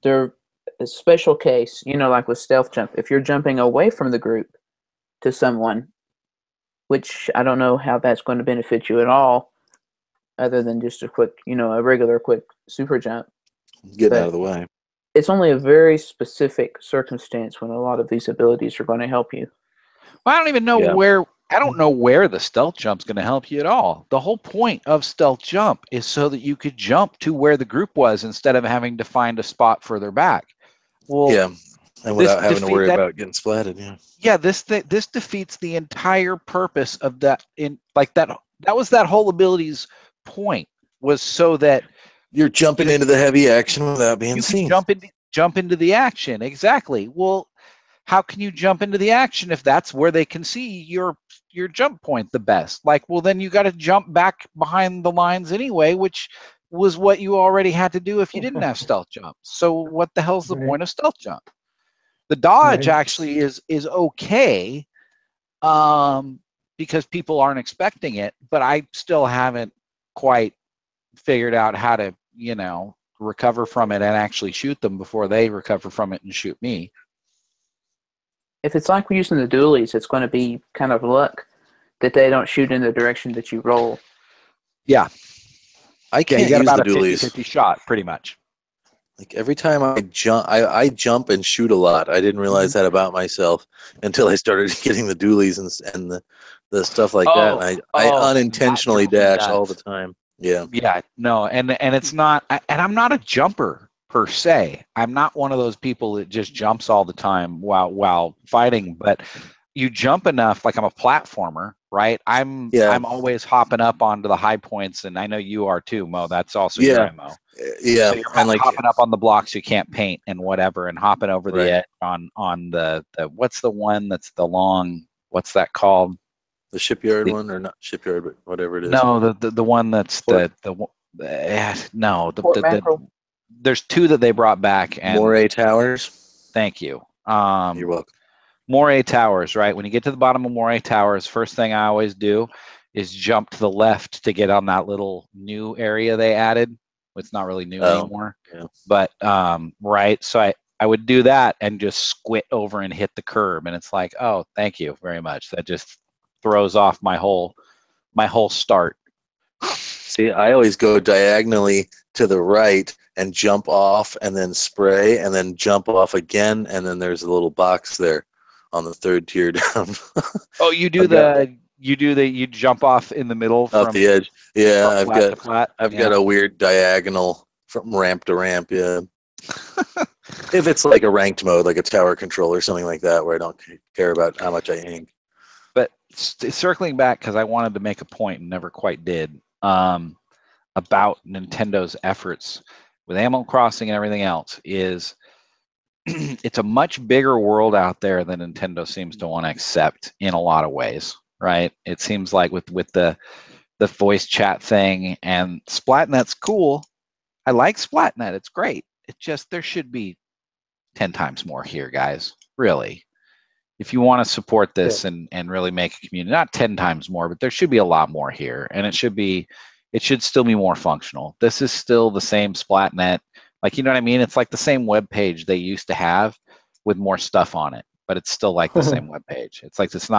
They're a special case, like with stealth jump. If you're jumping away from the group to someone, which I don't know how that's going to benefit you at all, other than just a quick, a regular quick super jump. Getting out of the way. It's only a very specific circumstance when a lot of these abilities are going to help you. Well, I don't even know where the stealth jump's going to help you at all. The whole point of stealth jump is so that you could jump to where the group was instead of having to find a spot further back. Well, yeah, and without having to worry about getting splatted. Yeah, this defeats the entire purpose of that. That was that whole ability's point, was so that you're jumping into the heavy action without being seen. Jump into the action. Exactly. Well, how can you jump into the action if that's where they can see your jump point the best? Well, then you got to jump back behind the lines anyway, which was what you already had to do if you didn't have stealth jump. So what the hell's the point of stealth jump? The dodge actually is okay, because people aren't expecting it, but I still haven't quite figured out how to, recover from it and actually shoot them before they recover from it and shoot me. If it's like we're using the dualies, it's going to be kind of luck that they don't shoot in the direction that you roll. Yeah. I can't use the dualies. 50-50 shot, pretty much. Every time I jump and shoot a lot. I didn't realize that about myself until I started getting the dualies and the stuff like that. And I unintentionally dash all the time. Yeah. Yeah. No, and it's not, and I'm not a jumper per se. I'm not one of those people that just jumps all the time while fighting, but you jump enough, I'm a platformer, right? I'm always hopping up onto the high points, and I know you are too, Mo. That's also your MO. Yeah. So you're hopping up on the blocks you can't paint and whatever, and hopping over the edge on the what's the one that's the long, what's that called? The shipyard one, or not shipyard, but whatever it is. No, the one that's there's two that they brought back. And Moray Towers. Thank you. You're welcome. Moray Towers, right? When you get to the bottom of Moray Towers, first thing I always do is jump to the left to get on that little new area they added. It's not really new anymore. Yeah. But right, so I would do that and just squit over and hit the curb, and it's like, oh, thank you very much. That just throws off my whole start. See, I always go diagonally to the right and jump off and then spray and then jump off again, and then there's a little box there on the third tier down. Oh, you jump off in the middle off the edge. Yeah, I've got a weird diagonal from ramp to ramp, yeah. If it's like a ranked mode, like a tower control or something like that, where I don't care about how much I ink. But circling back, because I wanted to make a point and never quite did, about Nintendo's efforts with Animal Crossing and everything else, is it's a much bigger world out there than Nintendo seems to want to accept in a lot of ways, right? It seems like with the voice chat thing, and SplatNet's cool. I like SplatNet. It's great. It's just there should be 10 times more here, guys. Really. If you want to support this and really make a community, not 10 times more, but there should be a lot more here. And it should still be more functional. This is still the same SplatNet. You know what I mean? It's like the same web page they used to have with more stuff on it, but it's still like the same web page. It's like it's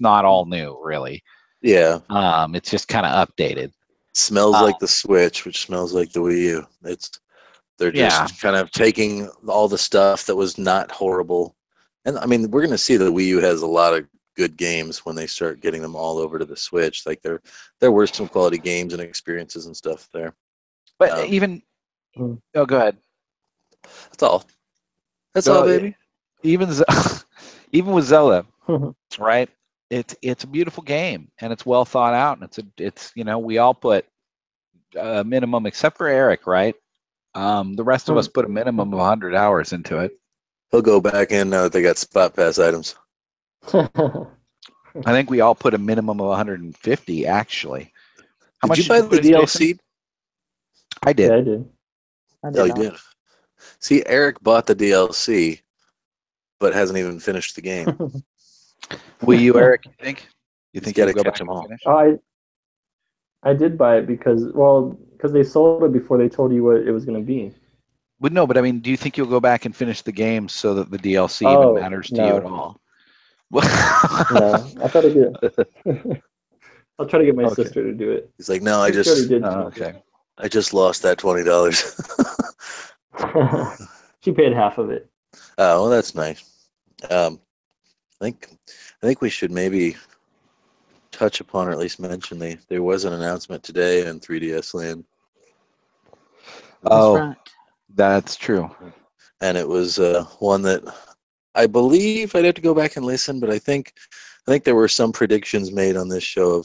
not all new, really. Yeah. It's just kind of updated. Smells like the Switch, which smells like the Wii U. They're just kind of taking all the stuff that was not horrible. And I mean, we're going to see that the Wii U has a lot of good games when they start getting them all over to the Switch. There were some quality games and experiences and stuff there. But go ahead. That's all, baby. Even with Zelda, right? It's a beautiful game, and it's well thought out, and we all put a minimum, except for Eric, right? The rest of us put a minimum of 100 hours into it. He'll go back in now that they got Spot Pass items. I think we all put a minimum of 150, actually. Did you buy the DLC? I did. Yeah, I did. Oh, you did. See, Eric bought the DLC, but hasn't even finished the game. Will you, Eric? You think you got to catch them all? I did buy it because they sold it before they told you what it was going to be. But I mean, do you think you'll go back and finish the game so that the DLC even matters to you at all? No, I thought it did. I'll try to get my Okay. sister to do it. He's like, no, I She already just did. Okay. lost that $20. She paid half of it. Oh, well, that's nice. I think we should maybe touch upon, or at least mention, there was an announcement today in 3DS Land. That's right. That's true. And it was one that I believe I'd have to go back and listen, but I think there were some predictions made on this show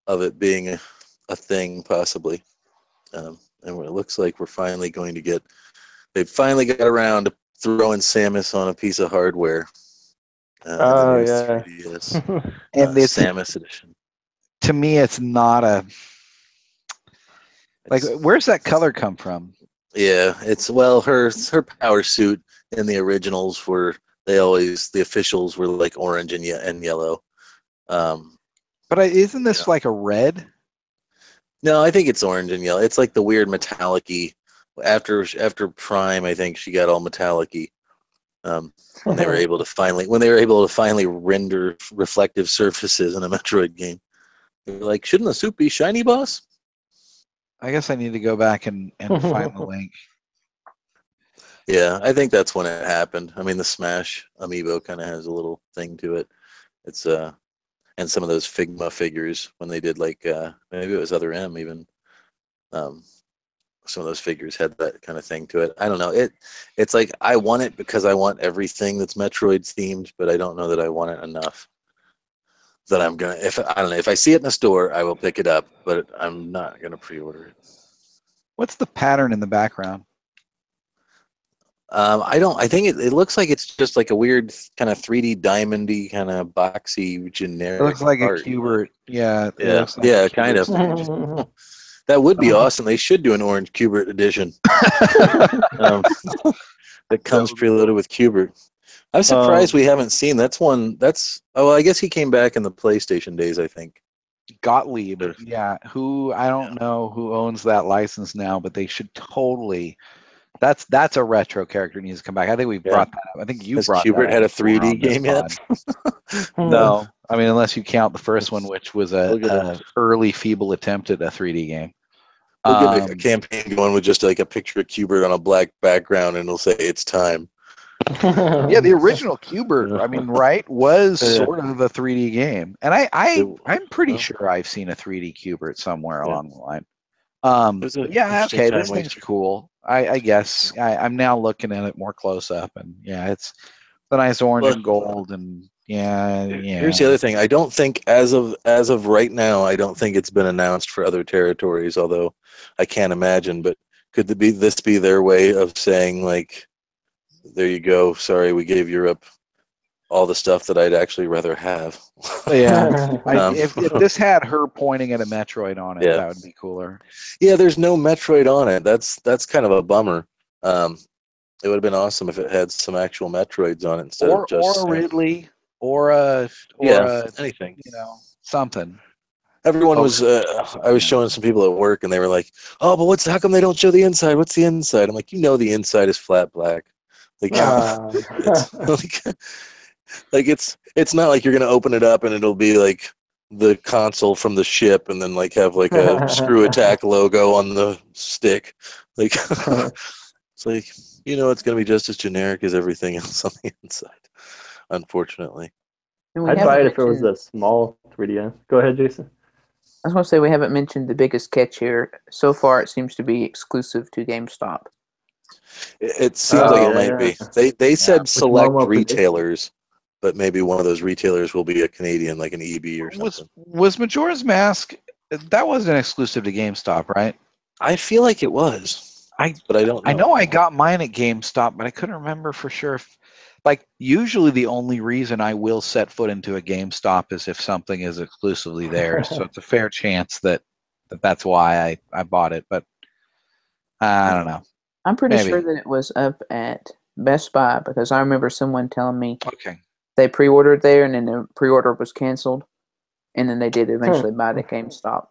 of it being a thing possibly, and it looks like we're finally going to get. They finally got around to throwing Samus on a piece of hardware. Oh, the yeah. 3DS And it's, Samus edition. to me, it's not a like. It's- Where's that color come from? Yeah, it's her power suit in the originals were the officials were like orange and yellow. But isn't this like a red? No, I think it's orange and yellow. It's like the weird metallic-y. After Prime, I think she got all metallic-y. When they were able to finally render reflective surfaces in a Metroid game. They were like, shouldn't the suit be shiny, boss? I guess I need to go back and find the link. Yeah, I think that's when it happened. I mean, the Smash amiibo kind of has a little thing to it. It's and some of those Figma figures when they did like maybe it was Other M even. Some of those figures had that kind of thing to it. I don't know. It's like I want it because I want everything that's Metroid themed, but I don't know that I want it enough that I'm gonna. If I see it in the store, I will pick it up, but I'm not gonna pre-order it. What's the pattern in the background? I don't. I think it looks like it's just like a weird kind of 3D diamondy kind of boxy generic. It looks like art. a Cubert. Yeah. It Yeah. looks like Yeah. a Kind Cubert of. That would be awesome. They should do an orange Cubert edition. That comes preloaded with Cubert. I'm surprised we haven't seen. That's one. Oh, I guess he came back in the PlayStation days. I think. Gottlieb. Yeah. Who I don't know who owns that license now, but they should totally. That's a retro character needs to come back. I think we brought that up. I think you Has brought Cubert that had a up before 3D on this game yet? pod. No, I mean unless you count the first one, which was a early feeble attempt at a 3D game. We'll get a campaign going with just like a picture of Cubert on a black background, and it'll say "It's time." Yeah, the original Cubert, I mean, right, was sort of a 3D game, and I'm pretty sure I've seen a 3D Cubert somewhere along the line. Yeah, okay, this thing's cool. I guess I'm now looking at it more close up, and yeah, it's the nice orange and gold, and yeah. Here's the other thing. I don't think as of right now, I don't think it's been announced for other territories. Although I can't imagine, but could this be their way of saying like, there you go. Sorry, we gave Europe all the stuff that I'd actually rather have. Yeah, if this had her pointing at a Metroid on it, that would be cooler. Yeah, there's no Metroid on it. That's kind of a bummer. It would have been awesome if it had some actual Metroids on it instead of just or a Ridley or anything. Something. Everyone was. I was showing some people at work, and they were like, "Oh, but how come they don't show the inside? What's the inside?" I'm like, the inside is flat black. Like, it's not like you're gonna open it up and it'll be like the console from the ship, and then like have like a Screw Attack logo on the stick. Like, it's like it's gonna be just as generic as everything else on the inside. Unfortunately, I'd buy it if it was a small 3DS. Go ahead, Jason. I was going to say we haven't mentioned the biggest catch here. So far, it seems to be exclusive to GameStop. It seems like it might be. They said select retailers, but maybe one of those retailers will be a Canadian, like an EB or something. Was Majora's Mask? That wasn't exclusive to GameStop, right? I feel like it was. But I don't know. I know I got mine at GameStop, but I couldn't remember for sure. Usually the only reason I will set foot into a GameStop is if something is exclusively theirs. So it's a fair chance that's why I bought it. But I don't know. I'm pretty sure that it was up at Best Buy because I remember someone telling me they pre-ordered there and then the pre-order was canceled, and then they did eventually buy it at GameStop.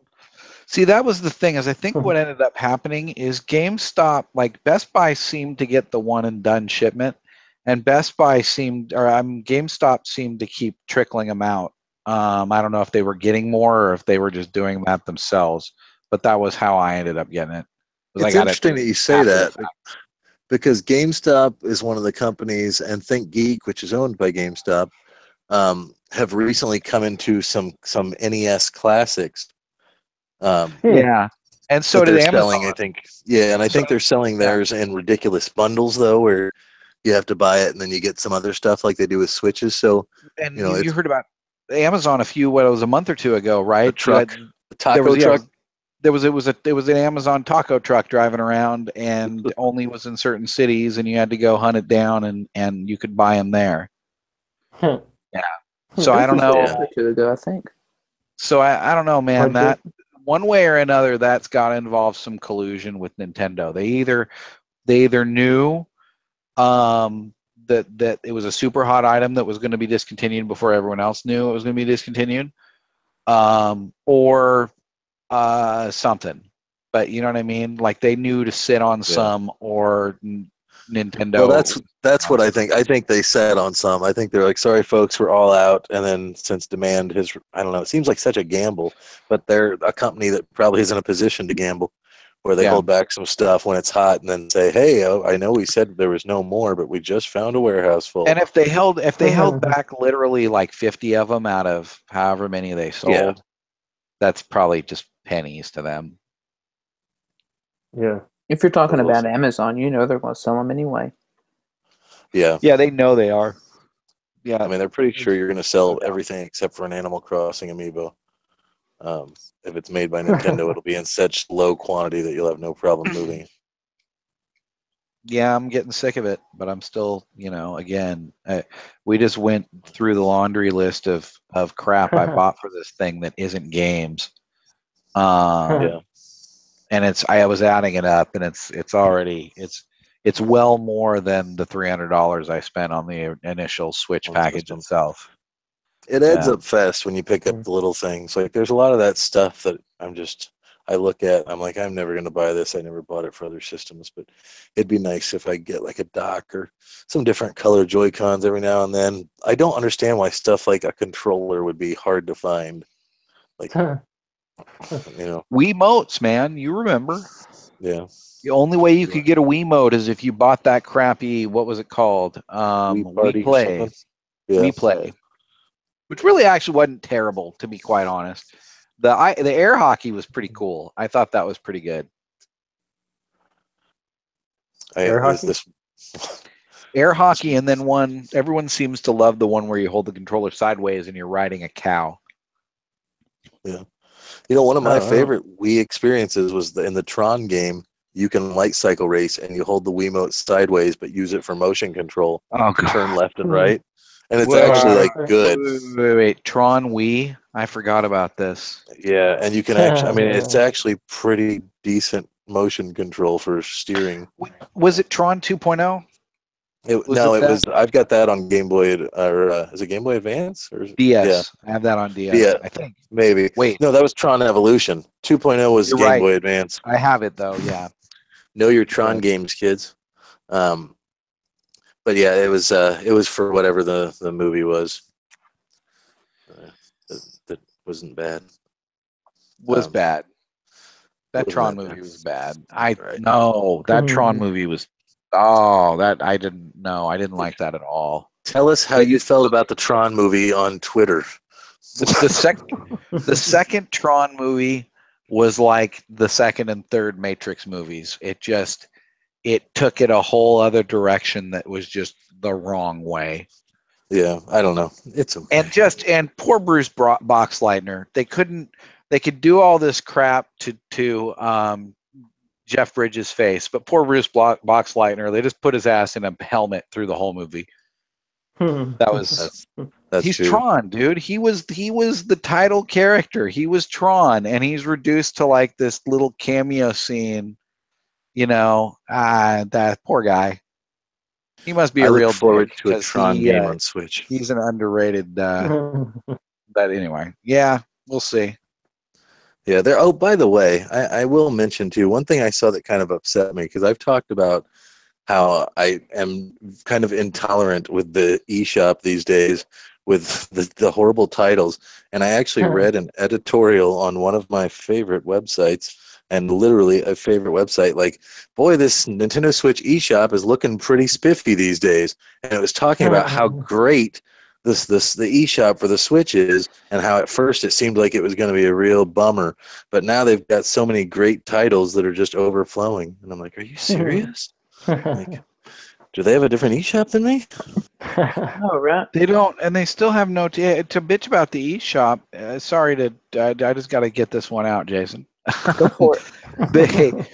See, that was the thing. Is I think what ended up happening is GameStop, like Best Buy, seemed to get the one and done shipment, and GameStop seemed to keep trickling them out I don't know if they were getting more or if they were just doing that themselves, but that was how I ended up getting it. It's interesting that you say that, because GameStop is one of the companies, and ThinkGeek, which is owned by GameStop, have recently come into some NES classics. Yeah, and so that did they're Amazon. selling, I think. Yeah, and I think they're selling theirs in ridiculous bundles, though, where you have to buy it and then you get some other stuff like they do with Switches. So, And you heard about Amazon a month or two ago, right? The taco truck. It was an Amazon taco truck driving around, and only was in certain cities, and you had to go hunt it down, and you could buy them there. Yeah. So I don't know. A month or two ago, I think. So I don't know, man. That one way or another, that's got to involve some collusion with Nintendo. They either knew that it was a super hot item that was going to be discontinued before everyone else knew it was going to be discontinued, or something. But you know what I mean? Like they knew to sit on some, or Nintendo. Well, that's what I think. I think they sat on some. I think they're like, sorry, folks, we're all out. And then since demand has, I don't know, it seems like such a gamble, but they're a company that probably is in a position to gamble, where they hold back some stuff when it's hot and then say, hey, I know we said there was no more, but we just found a warehouse full. And if they held back literally like 50 of them out of however many they sold, that's probably just pennies to them. Yeah. If you're talking about Amazon, you know they're going to sell them anyway. Yeah. Yeah, they know they are. Yeah. I mean, they're pretty sure you're going to sell everything except for an Animal Crossing amiibo. If it's made by Nintendo, it'll be in such low quantity that you'll have no problem moving it. Yeah, I'm getting sick of it, but I'm still, again, we just went through the laundry list of crap I bought for this thing that isn't games. Yeah. And I was adding it up, and it's already it's well more than the $300 I spent on the initial Switch package itself. It adds up fast when you pick up the little things. Like there's a lot of that stuff that I look at, I'm like, I'm never going to buy this. I never bought it for other systems, but it'd be nice if I get like a dock or some different color Joy-Cons every now and then. I don't understand why stuff like a controller would be hard to find. Like, Wiimotes, man. You remember? Yeah. The only way you could get a Wiimote is if you bought that crappy, what was it called? Wii Play. Yeah. Wii Play. Which really actually wasn't terrible, to be quite honest. The air hockey was pretty cool. I thought that was pretty good. Air hockey? Air hockey, and then everyone seems to love the one where you hold the controller sideways and you're riding a cow. Yeah. One of my favorite Wii experiences was in the Tron game. You can light cycle race, and you hold the Wiimote sideways, but use it for motion control to turn left and right. And it's actually like good. Wait. Tron Wii? I forgot about this. Yeah, and you can actually, it's actually pretty decent motion control for steering. Was it Tron 2.0? I've got that on Game Boy, or is it Game Boy Advance? Or DS. Yeah. I have that on DS, I think. Maybe. Wait. No, that was Tron Evolution. 2.0 was Game Boy Advance. I have it, though, yeah. Know your Tron games, kids. But yeah, it was for whatever the movie was. That wasn't bad. Was bad. That Tron movie was bad. That Tron movie was. I didn't like that at all. Tell us how you felt about the Tron movie on Twitter. The second Tron movie was like the second and third Matrix movies. It took it a whole other direction that was just the wrong way. Yeah, I don't know. It's okay. And poor Bruce Boxleitner. They could do all this crap to Jeff Bridges' face, but poor Bruce Boxleitner, they just put his ass in a helmet through the whole movie. That was he's true. Tron, dude. He was the title character. He was Tron, and he's reduced to like this little cameo scene. That poor guy. He must be a real. I look forward to a Tron game on Switch. He's an underrated. But anyway, yeah, we'll see. Yeah, there. Oh, by the way, I will mention too, one thing I saw that kind of upset me, because I've talked about how I am kind of intolerant with the eShop these days, with the horrible titles. And I actually read an editorial on one of my favorite websites, and literally a favorite website, like, boy, this Nintendo Switch eShop is looking pretty spiffy these days. And it was talking about how great the eShop for the Switch is, and how at first it seemed like it was going to be a real bummer, but now they've got so many great titles that are just overflowing. And I'm like, are you serious? Like, do they have a different eShop than me? Oh, right. They don't, and they still have no to bitch about the eShop. Sorry to, I just got to get this one out, Jason. Go for it.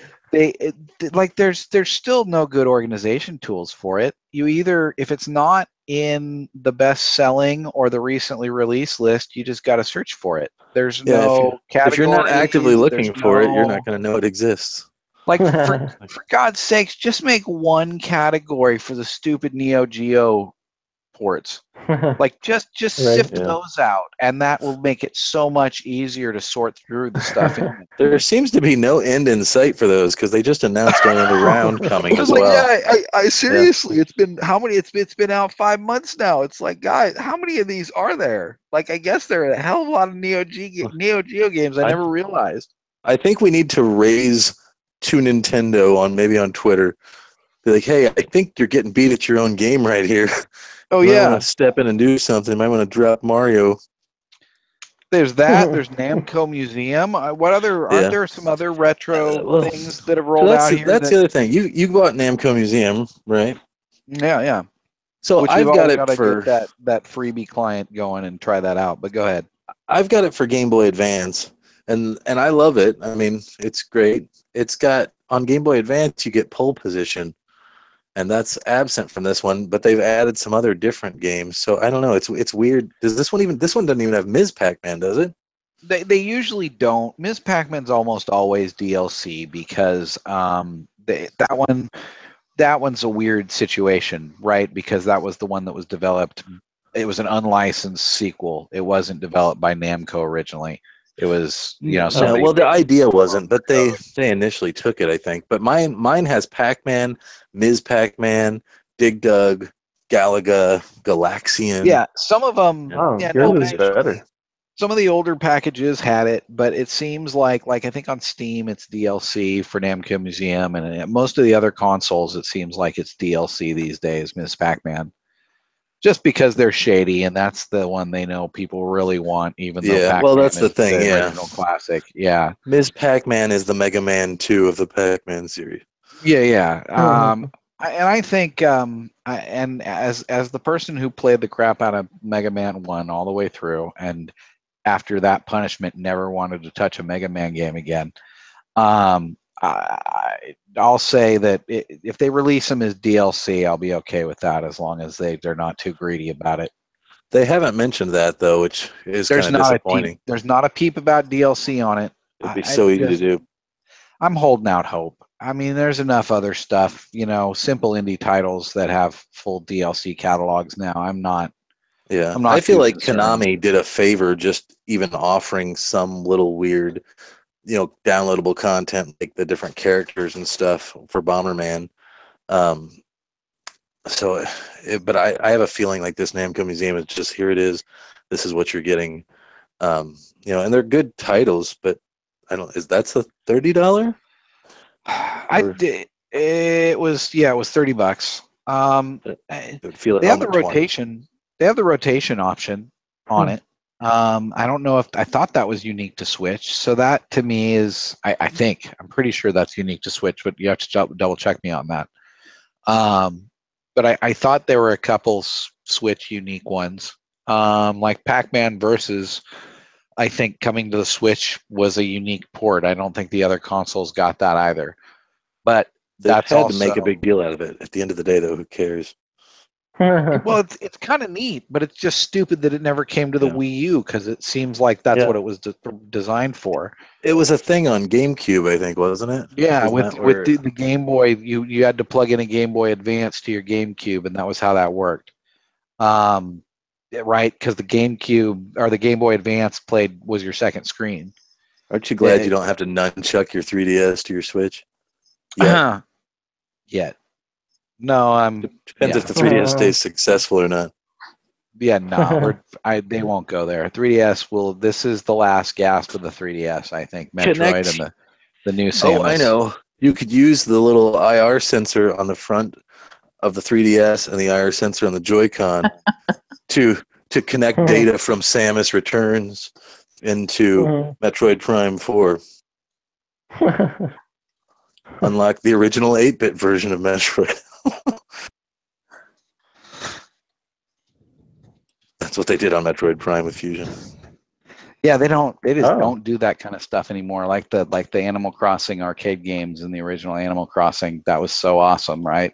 Like there's still no good organization tools for it. You either, if it's not in the best selling or the recently released list, you just got to search for it. There's no categories. If you're not actively looking for it, you're no, not going to know it exists. like for God's sakes, just make one category for the stupid Neo Geo ports. Like just Right, sift those out, and that will make it so much easier to sort through the stuff. There seems to be no end in sight for those, because they just announced another round coming as like, well. Yeah, I seriously, it's been how many? It's been out 5 months now. It's like, guys, how many of these are there? Like, I guess there are a hell of a lot of Neo Geo games I never realized. I think we need to raise to Nintendo on Twitter. Be like, hey, I think you're getting beat at your own game right here. Oh you yeah, might want to step in and do something. You might want to drop Mario. There's that. There's Namco Museum. What other? Aren't there some other retro things that have rolled out here? That's the other thing. You bought Namco Museum, right? Yeah. So which I've got it for get that freebie client going and try that out. But go ahead. I've got it for Game Boy Advance, and I love it. I mean, it's great. It's got, on Game Boy Advance you get pole position, and that's absent from this one. But they've added some other different games. So I don't know. It's weird. This one doesn't even have Ms. Pac-Man, does it? They usually don't. Ms. Pac-Man's almost always DLC because that one's a weird situation, right? Because that was the one that was developed. It was an unlicensed sequel. It wasn't developed by Namco originally. It was, well, the idea wasn't, but they initially took it, I think. But mine has Pac-Man, Ms. Pac-Man, Dig Dug, Galaga, Galaxian. Yeah, some of them. Yours is better. Some of the older packages had it, but it seems like I think on Steam it's DLC for Namco Museum, and most of the other consoles it seems like it's DLC these days. Ms. Pac-Man, just because they're shady, and that's the one they know people really want. Even though Pac-Man well, that's the thing. The original classic. Yeah, Ms. Pac-Man is the Mega Man 2 of the Pac-Man series. Yeah. And I think, and as the person who played the crap out of Mega Man 1 all the way through, and after that punishment never wanted to touch a Mega Man game again, I'll say that if they release them as DLC, I'll be okay with that, as long as they're not too greedy about it. They haven't mentioned that, though, which is kind of disappointing. There's not a peep about DLC on it. It'd be so easy to do. I'm holding out hope. I mean, there's enough other stuff, simple indie titles that have full DLC catalogs now. I feel like Konami did a favor just even offering some little weird, downloadable content, like the different characters and stuff for Bomberman. But I have a feeling like this Namco Museum is just, here it is. This is what you're getting. And they're good titles, but that's a $30? It was $30. They have the rotation. They have the rotation option on it. I don't know if I thought that was unique to Switch. So that to me is, I'm pretty sure that's unique to Switch, but you have to double check me on that. But I thought there were a couple Switch unique ones, like Pac-Man Versus. I think coming to the Switch was a unique port. I don't think the other consoles got that either. But that's had to make a big deal out of it. At the end of the day, though, who cares? Well, it's kind of neat, but it's just stupid that it never came to the Wii U, because it seems like that's what it was designed for. It was a thing on GameCube, I think, wasn't it? Yeah, with the Game Boy, you had to plug in a Game Boy Advance to your GameCube, and that was how that worked. Right, because the GameCube or the Game Boy Advance was your second screen. Aren't you glad you don't have to nunchuck your 3DS to your Switch? Yet. No, Depends if the 3DS stays successful or not. Yeah, no, they won't go there. 3DS will. This is the last gasp of the 3DS, I think. Metroid and the new Samus. Oh, I know. You could use the little IR sensor on the front of the 3DS and the IR sensor on the Joy-Con to connect data from Samus Returns into Metroid Prime 4. Unlock the original 8-bit version of Metroid. That's what they did on Metroid Prime with Fusion. Yeah, they just don't do that kind of stuff anymore. Like the Animal Crossing arcade games and the original Animal Crossing, that was so awesome, right?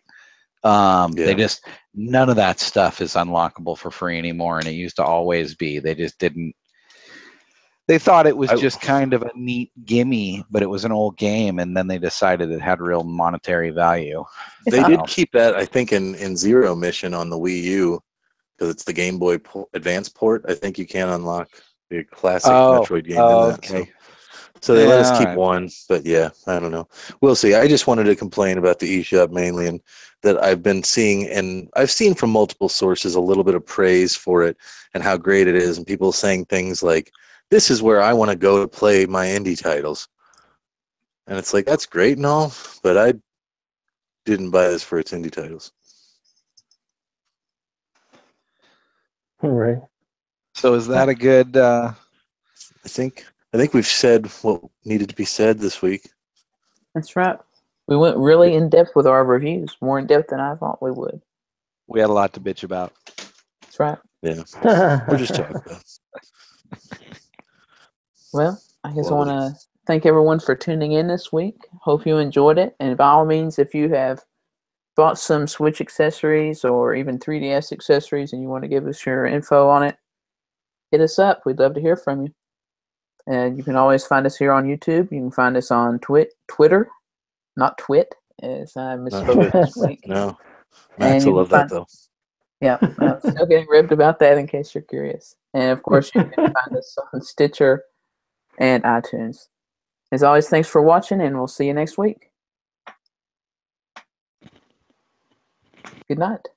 They just, none of that stuff is unlockable for free anymore, and it used to always be. They just didn't. They thought it was just kind of a neat gimme, but it was an old game, and then they decided it had real monetary value. They did keep that, I think, in Zero Mission on the Wii U, because it's the Game Boy Advance port. I think you can unlock the classic Metroid game in that. Okay. So they let us keep one, but yeah, I don't know. We'll see. I just wanted to complain about the eShop mainly, and that I've been seeing, and I've seen from multiple sources a little bit of praise for it and how great it is, and people saying things like, "This is where I want to go to play my indie titles," and it's like, that's great and all, but I didn't buy this for its indie titles. Right. So is that a good? I think we've said what needed to be said this week. That's right. We went really in depth with our reviews, more in depth than I thought we would. We had a lot to bitch about. That's right. Yeah, we're just talking about. Well, I guess I want to thank everyone for tuning in this week. Hope you enjoyed it, and by all means, if you have bought some Switch accessories or even 3DS accessories and you want to give us your info on it, hit us up. We'd love to hear from you. And you can always find us here on YouTube. You can find us on Twitter, not Twit, as I misspoke this week. No, Max will love that though. Yeah, I'm still getting ribbed about that in case you're curious. And of course, you can find us on Stitcher and iTunes. As always, thanks for watching, and we'll see you next week. Good night.